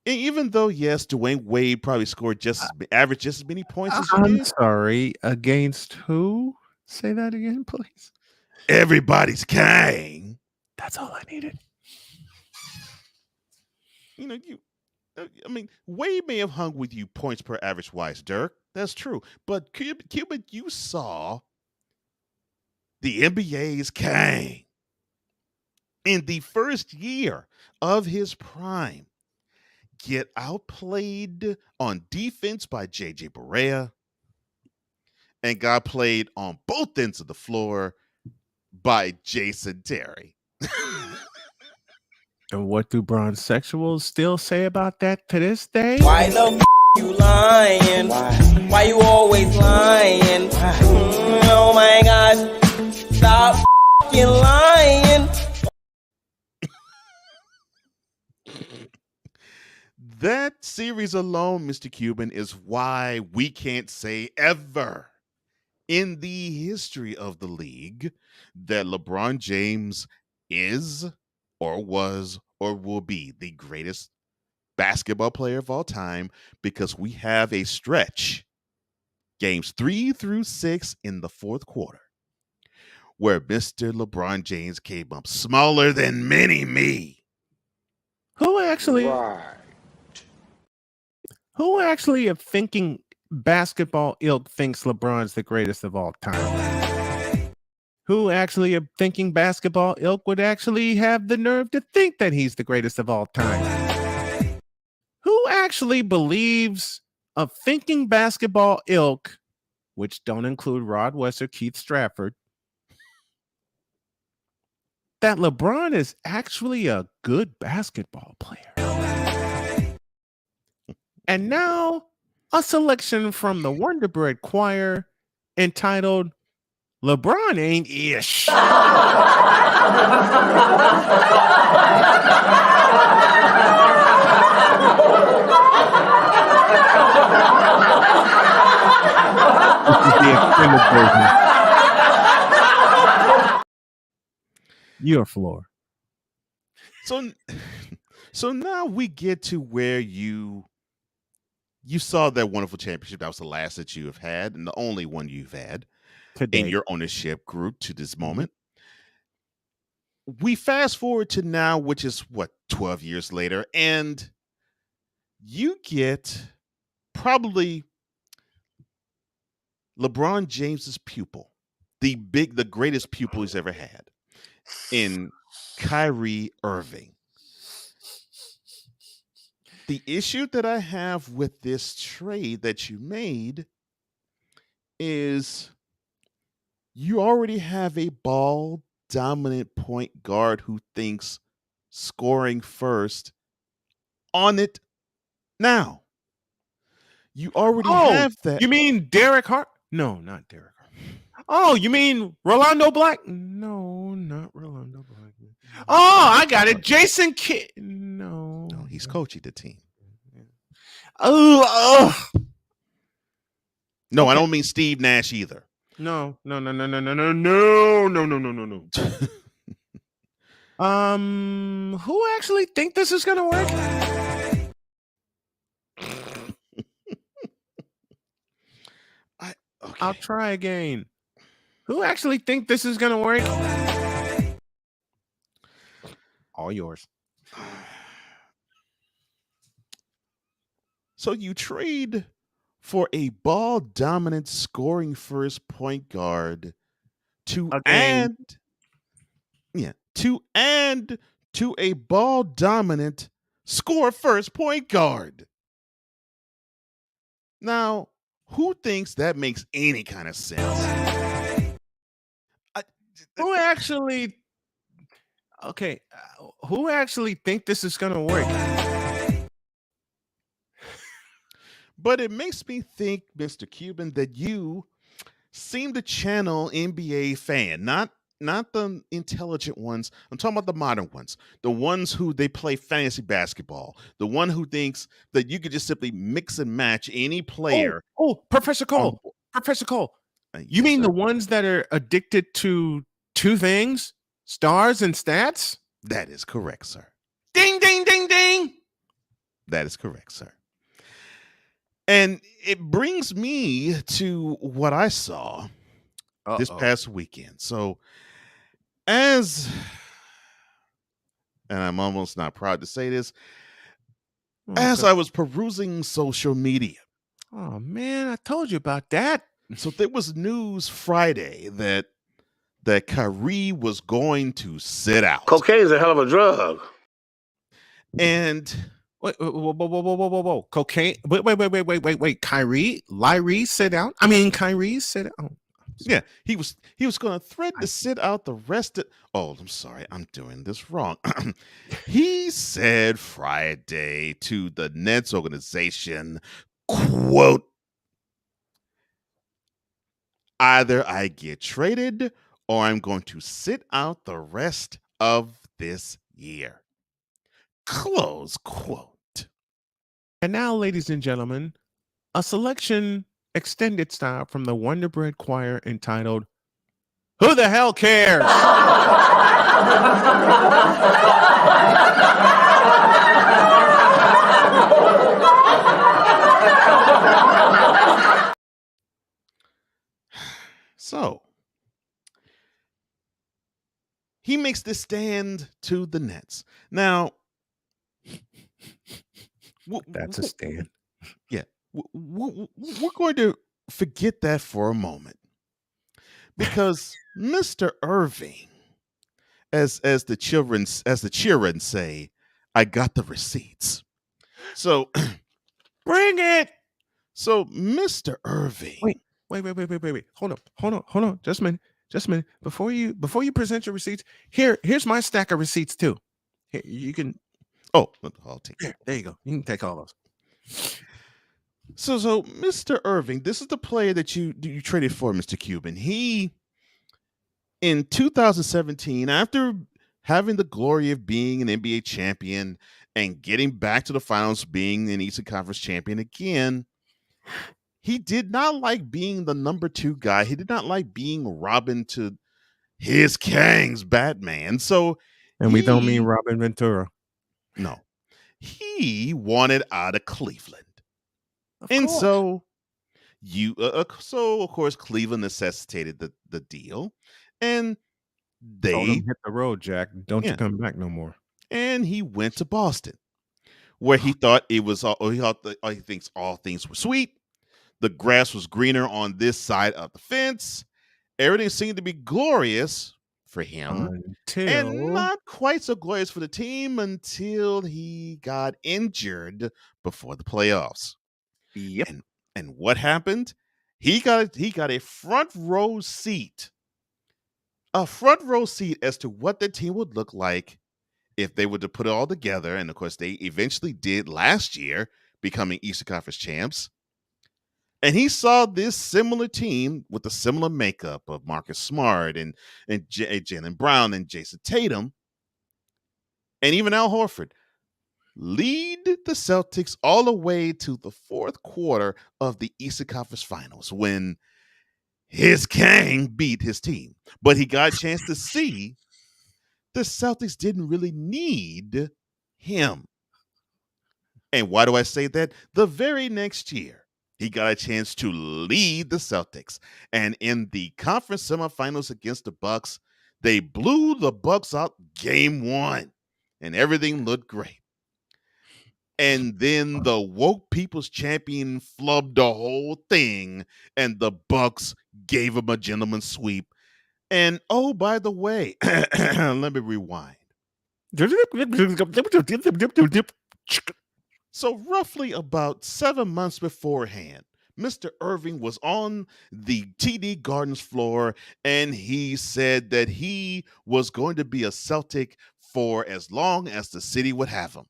And even though, yes, Dwayne Wade probably scored averaged just as many points as you did. Sorry, against who? Say that again, please. Everybody's king. That's all I needed. Wade may have hung with you points per average wise, Dirk. That's true. But Cuban, you saw the NBA's king in the first year of his prime get outplayed on defense by JJ Barea and got played on both ends of the floor by Jason Terry. And what do bronzexuals still say about that to this day? Why the you lying? Why you always lying? Oh my gosh, stop lying. That series alone, Mr. Cuban, is why we can't say ever in the history of the league that LeBron James is or was or will be the greatest basketball player of all time, because we have a stretch, games 3 through 6 in the fourth quarter, where Mr. LeBron James came up smaller than mini me. Who actually of thinking basketball ilk thinks LeBron's the greatest of all time? Who actually of thinking basketball ilk would actually have the nerve to think that he's the greatest of all time? Who actually believes of thinking basketball ilk, which don't include Rod West or Keith Stratford, that LeBron is actually a good basketball player? And now, a selection from the Wonder Bread Choir entitled LeBron Ain't Ish. This is the extended version. Your floor. So now we get to where you saw that wonderful championship. That was the last that you have had and the only one you've had in your ownership group to this moment. We fast forward to now, which is 12 years later, and you get probably LeBron James's pupil, the greatest pupil he's ever had, in Kyrie Irving. The issue that I have with this trade that you made is you already have a ball dominant point guard who thinks scoring first on it now. You already have that. You mean Derek Hart? No, not Derek Hart. Oh, you mean Rolando Black? No, not Rolando Black. Oh, I got it. Jason Kidd. No, he's coaching the team. Oh. No, I don't mean Steve Nash either. No. Who actually think this is gonna work? I'll try again. Who actually think this is gonna work? All yours. So you trade for a ball dominant scoring first point guard to add to a ball dominant score first point guard. Now, who thinks that makes any kind of sense? Who actually think this is gonna work? But it makes me think, Mr. Cuban, that you seem to channel NBA fan, not the intelligent ones. I'm talking about the modern ones, the ones who they play fantasy basketball, the one who thinks that you could just simply mix and match any player. Oh, Professor Cole. Professor Cole. You mean the ones that are addicted to two things, stars and stats? That is correct, sir. Ding, ding, ding, ding. That is correct, sir. And it brings me to what I saw this past weekend. So and I'm almost not proud to say this, as I was perusing social media. Oh, man, I told you about that. So there was news Friday that Kyrie was going to sit out. Cocaine is a hell of a drug. And whoa. Cocaine. Wait. Kyrie sit out? I mean, Kyrie sit out. Oh, Yeah, he was going to threaten to sit out the rest of. Oh, I'm sorry, I'm doing this wrong. He said Friday to the Nets organization, quote, either I get traded or I'm going to sit out the rest of this year. Close quote. And now, ladies and gentlemen, a selection extended style from the Wonder Bread Choir entitled "Who the Hell Cares?" So he makes this stand to the Nets. Now, That's a stand. Yeah, we're going to forget that for a moment because Mr. Irving, as the children say, I got the receipts. So bring it. So Mr. Irving, Wait. Hold on. Just a minute. Before you present your receipts, here's my stack of receipts too. Here, you can. Oh, I'll take it. There you go. You can take all those. So Mr. Irving, this is the player that you traded for, Mr. Cuban. He, in 2017, after having the glory of being an NBA champion and getting back to the finals, being an Eastern Conference champion again, he did not like being the number 2 guy. He did not like being Robin to his Kang's Batman. So, and we don't mean Robin Ventura. No, he wanted out of Cleveland. So of course Cleveland necessitated the deal, and they told him hit the road, Jack. Don't you come back no more. And he went to Boston, where he thought it was all. He thinks all things were sweet. The grass was greener on this side of the fence. Everything seemed to be glorious for him, and not quite so glorious for the team until he got injured before the playoffs. Yep. And what happened? He got a front row seat. A front row seat as to what the team would look like if they were to put it all together. And of course, they eventually did last year, becoming Eastern Conference champs. And he saw this similar team with a similar makeup of Marcus Smart and Jaylen Brown and Jason Tatum and even Al Horford lead the Celtics all the way to the 4th quarter of the Eastern Conference Finals when his Kang beat his team. But he got a chance to see the Celtics didn't really need him. And why do I say that? The very next year, he got a chance to lead the Celtics. And in the conference semifinals against the Bucks, they blew the Bucks out game 1. And everything looked great. And then the woke people's champion flubbed the whole thing, and the Bucks gave him a gentleman's sweep. And oh, by the way, let me rewind. So roughly about 7 months beforehand, Mr. Irving was on the TD Gardens floor, and he said that he was going to be a Celtic for as long as the city would have him.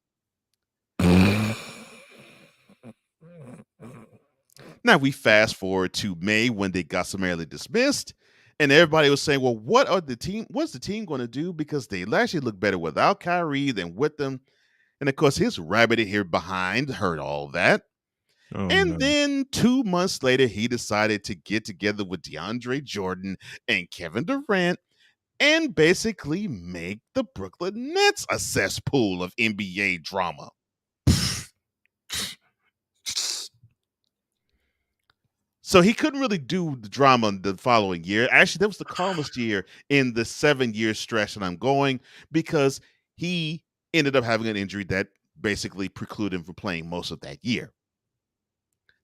Now we fast forward to May when they got summarily dismissed, and everybody was saying, well, what's the team going to do? Because they actually look better without Kyrie than with them. And of course, his rabbit here behind heard all that. Then 2 months later, he decided to get together with DeAndre Jordan and Kevin Durant and basically make the Brooklyn Nets a cesspool of NBA drama. So he couldn't really do the drama the following year. Actually, that was the calmest year in the 7-year stretch that I'm going, because he ended up having an injury that basically precluded him from playing most of that year.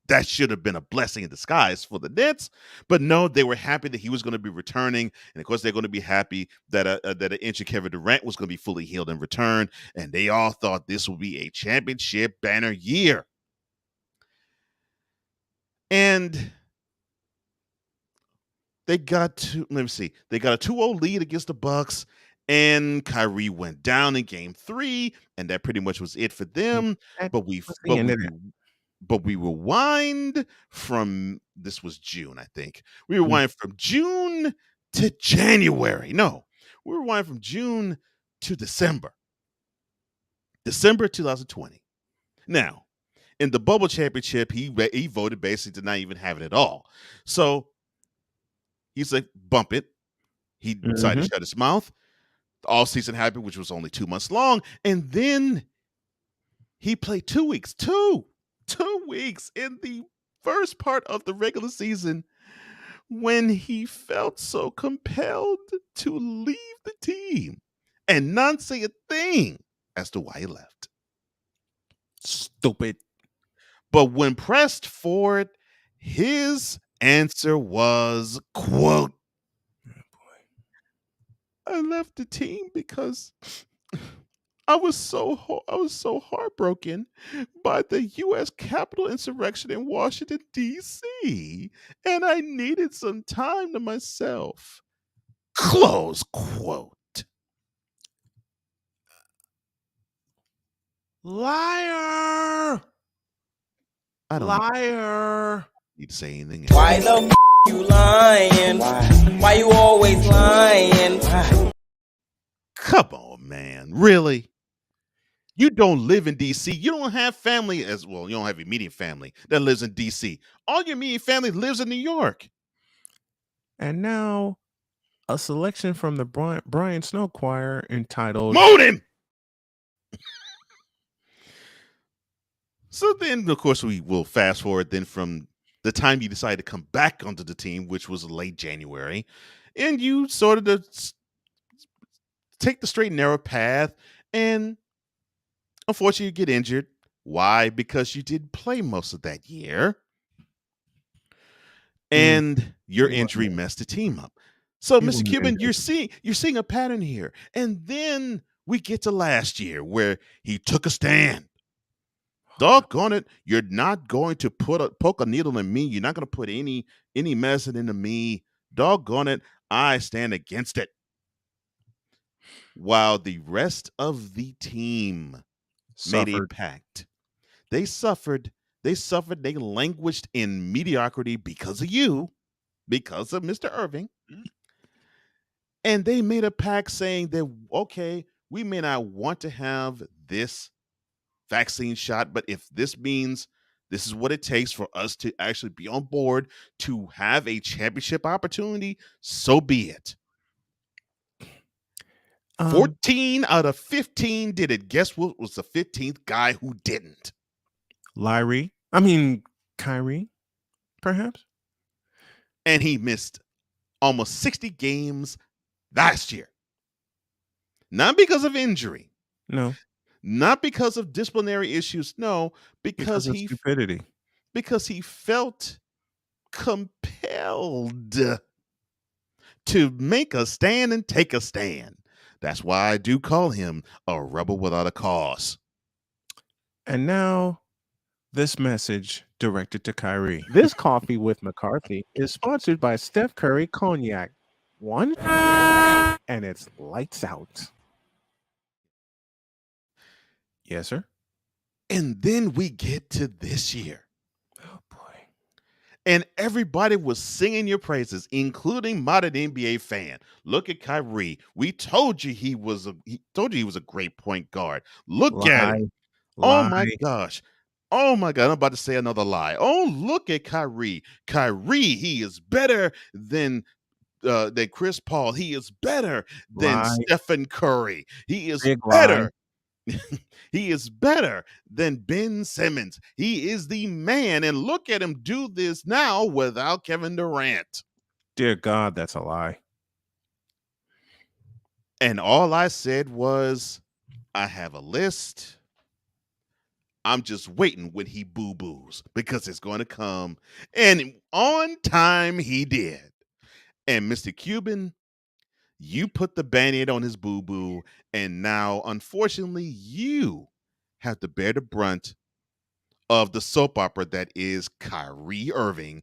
That should have been a blessing in disguise for the Nets, but no, they were happy that he was going to be returning, and of course they're going to be happy that an inch of Kevin Durant was going to be fully healed in return, and they all thought this would be a championship banner year. And they got to let me see. They got a 2-0 lead against the Bucks, and Kyrie went down in game 3, and that pretty much was it for them. That But we was the end of that. but we rewind from this was June, I think. We rewind from June to January. No, we rewind from June to December. December 2020. Now, in the bubble championship, he voted basically to not even have it at all. So he's like, bump it. He decided to shut his mouth. The all season happened, which was only 2 months long, and then he played 2 weeks. Two weeks in the first part of the regular season when he felt so compelled to leave the team and not say a thing as to why he left. Stupid. But when pressed for it, his answer was, quote, I left the team because I was so heartbroken by the U.S. Capitol insurrection in Washington, D.C., and I needed some time to myself. Close quote. Liar. I don't Liar. need to say anything. Why the you lying? Why you always lying? Come on, man. Really? You don't live in DC. You don't have family as well. You don't have immediate family that lives in DC. All your immediate family lives in New York. And now a selection from the Brian Snow Choir entitled Moaning. So then, of course, we will fast forward then from the time you decided to come back onto the team, which was late January, and you sort of take the straight and narrow path, and unfortunately, you get injured. Why? Because you did play most of that year, and your injury messed the team up. So, Mr. Cuban, you're seeing a pattern here, and then we get to last year where he took a stand. Doggone it, you're not going to poke a needle in me. You're not going to put any medicine into me. Doggone it, I stand against it. While the rest of the team made a pact. They suffered. They languished in mediocrity because of you, because of Mr. Irving. And they made a pact saying that, okay, we may not want to have this vaccine shot, but if this means this is what it takes for us to actually be on board to have a championship opportunity, so be it. 14 out of 15 did it. Guess what was the 15th guy who didn't? Kyrie, perhaps? And he missed almost 60 games last year. Not because of injury. No. Not because of disciplinary issues. No, because of stupidity. Because he felt compelled to make a stand and take a stand. That's why I do call him a rebel without a cause. And now, this message directed to Kyrie. This coffee with McCarthy is sponsored by Steph Curry Cognac. One, and it's lights out. Yes, sir. And then we get to this year. Oh, boy. And everybody was singing your praises, including modern NBA fan. Look at Kyrie. We told you he was a great point guard. Look at him. Oh my gosh. Oh my God. I'm about to say another lie. Oh, look at Kyrie. Kyrie, he is better than Chris Paul. He is better than Stephen Curry. He is better. He is better than Ben Simmons. He is the man. And look at him do this now without Kevin Durant. Dear God, that's a lie. And all I said was, I have a list. I'm just waiting when he boo-boos because it's going to come. And on time he did. And Mr. Cuban, you put the Band-Aid on his boo-boo, and now, unfortunately, you have to bear the brunt of the soap opera that is Kyrie Irving,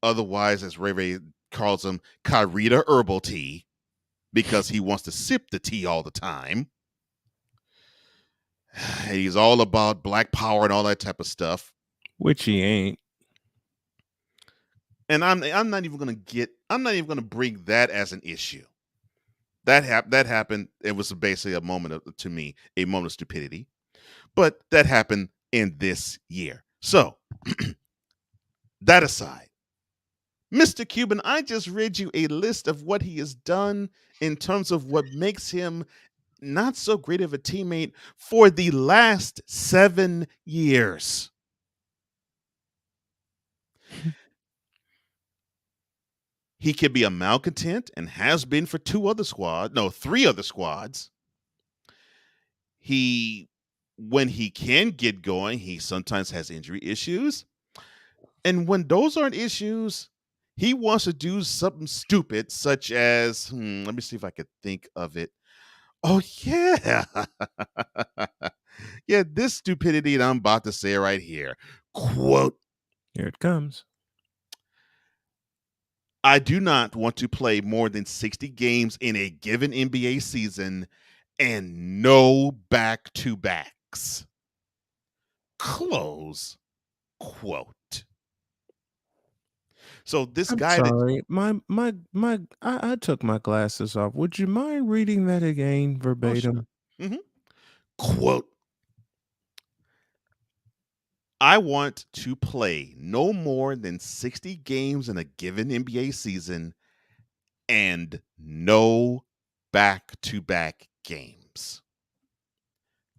otherwise, as Ray calls him Kyrita Herbal Tea because he wants to sip the tea all the time. He's all about black power and all that type of stuff. Which he ain't. And I'm not even gonna bring that as an issue. That happened. It was basically a moment of stupidity. But that happened in this year. So that aside, Mr. Cuban, I just read you a list of what he has done in terms of what makes him not so great of a teammate for the last 7 years. He can be a malcontent and has been for three other squads. When he can get going, he sometimes has injury issues. And when those aren't issues, he wants to do something stupid, such as, let me see if I could think of it. Oh, yeah. Yeah, this stupidity that I'm about to say right here. Quote, here it comes. I do not want to play more than 60 games in a given NBA season and no back-to-backs. Close quote. So this guy. Sorry, I took my glasses off. Would you mind reading that again verbatim? Oh, sure. Quote. I want to play no more than 60 games in a given NBA season and no back-to-back games.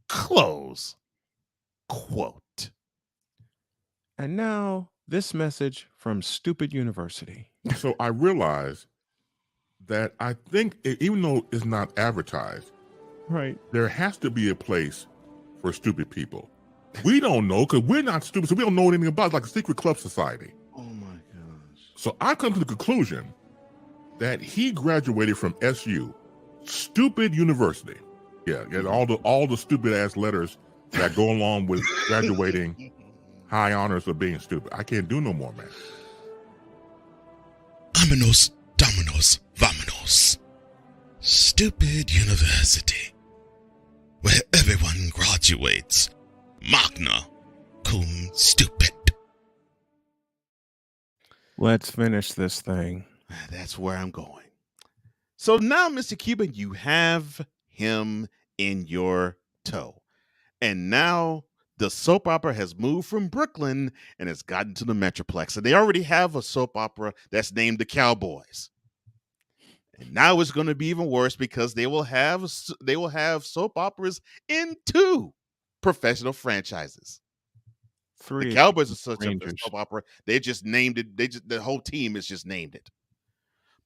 Close quote. And now this message from Stupid University. So I realized that I think even though it's not advertised, right, there has to be a place for stupid people. We don't know because we're not stupid, so we don't know anything about it. It's like a secret club society. Oh my gosh. So I come to the conclusion that he graduated from SU, Stupid University. Yeah, all the stupid ass letters that go along with graduating high honors of being stupid. I can't do no more, man. Vámonos, dominos, vámonos. Stupid University, where everyone graduates magna cum stupid. Let's finish this thing. That's where I'm going. So now, Mr. Cuban, you have him in your tow. And now the soap opera has moved from Brooklyn and has gotten to the Metroplex. And they already have a soap opera that's named The Cowboys. And now it's going to be even worse because they will have soap operas in 2 professional franchises. 3. The Cowboys are such a soap opera. They just named it. The whole team is just named it.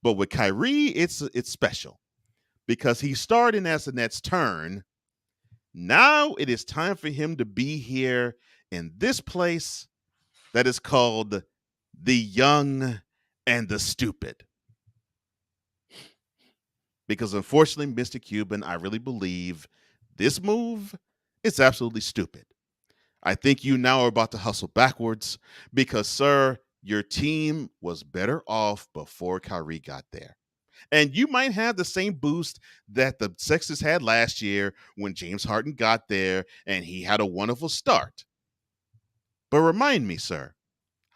But with Kyrie, it's special because he starred in As the Nets Turn. Now it is time for him to be here in this place that is called The Young and the Stupid. Because unfortunately, Mr. Cuban, I really believe this move is absolutely stupid. I think you now are about to hustle backwards because, sir, your team was better off before Kyrie got there. And you might have the same boost that the Sixers had last year when James Harden got there and he had a wonderful start. But remind me, sir,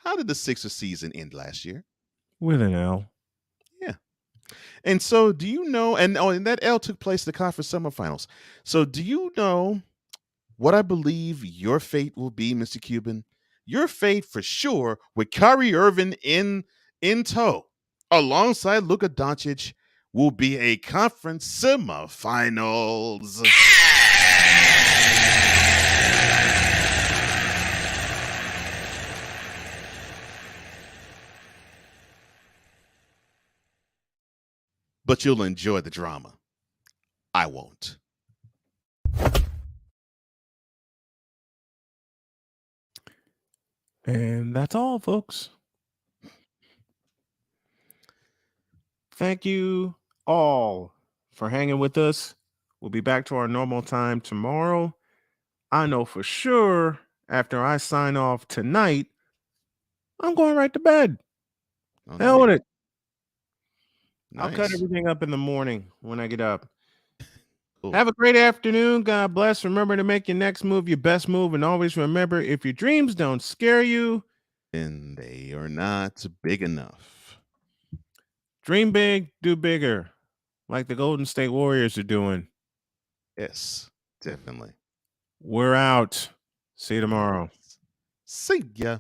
how did the Sixers season end last year? With an L. Yeah. And so do you know, and that L took place in the conference semifinals. So do you know what I believe your fate will be, Mr. Cuban? Your fate for sure with Kyrie Irving in tow, alongside Luka Doncic, will be a conference semifinals. But you'll enjoy the drama. I won't. And that's all, folks. Thank you all for hanging with us. We'll be back to our normal time tomorrow. I know for sure after I sign off tonight, I'm going right to bed. Hell with it. I'll cut Nice. everything up in the morning when I get up. Cool. Have a great afternoon. God bless. Remember to make your next move your best move. And always remember, if your dreams don't scare you, And they are not big enough. dream big, do bigger, like the Golden State Warriors are doing. Yes, definitely. We're out. See you tomorrow. See ya.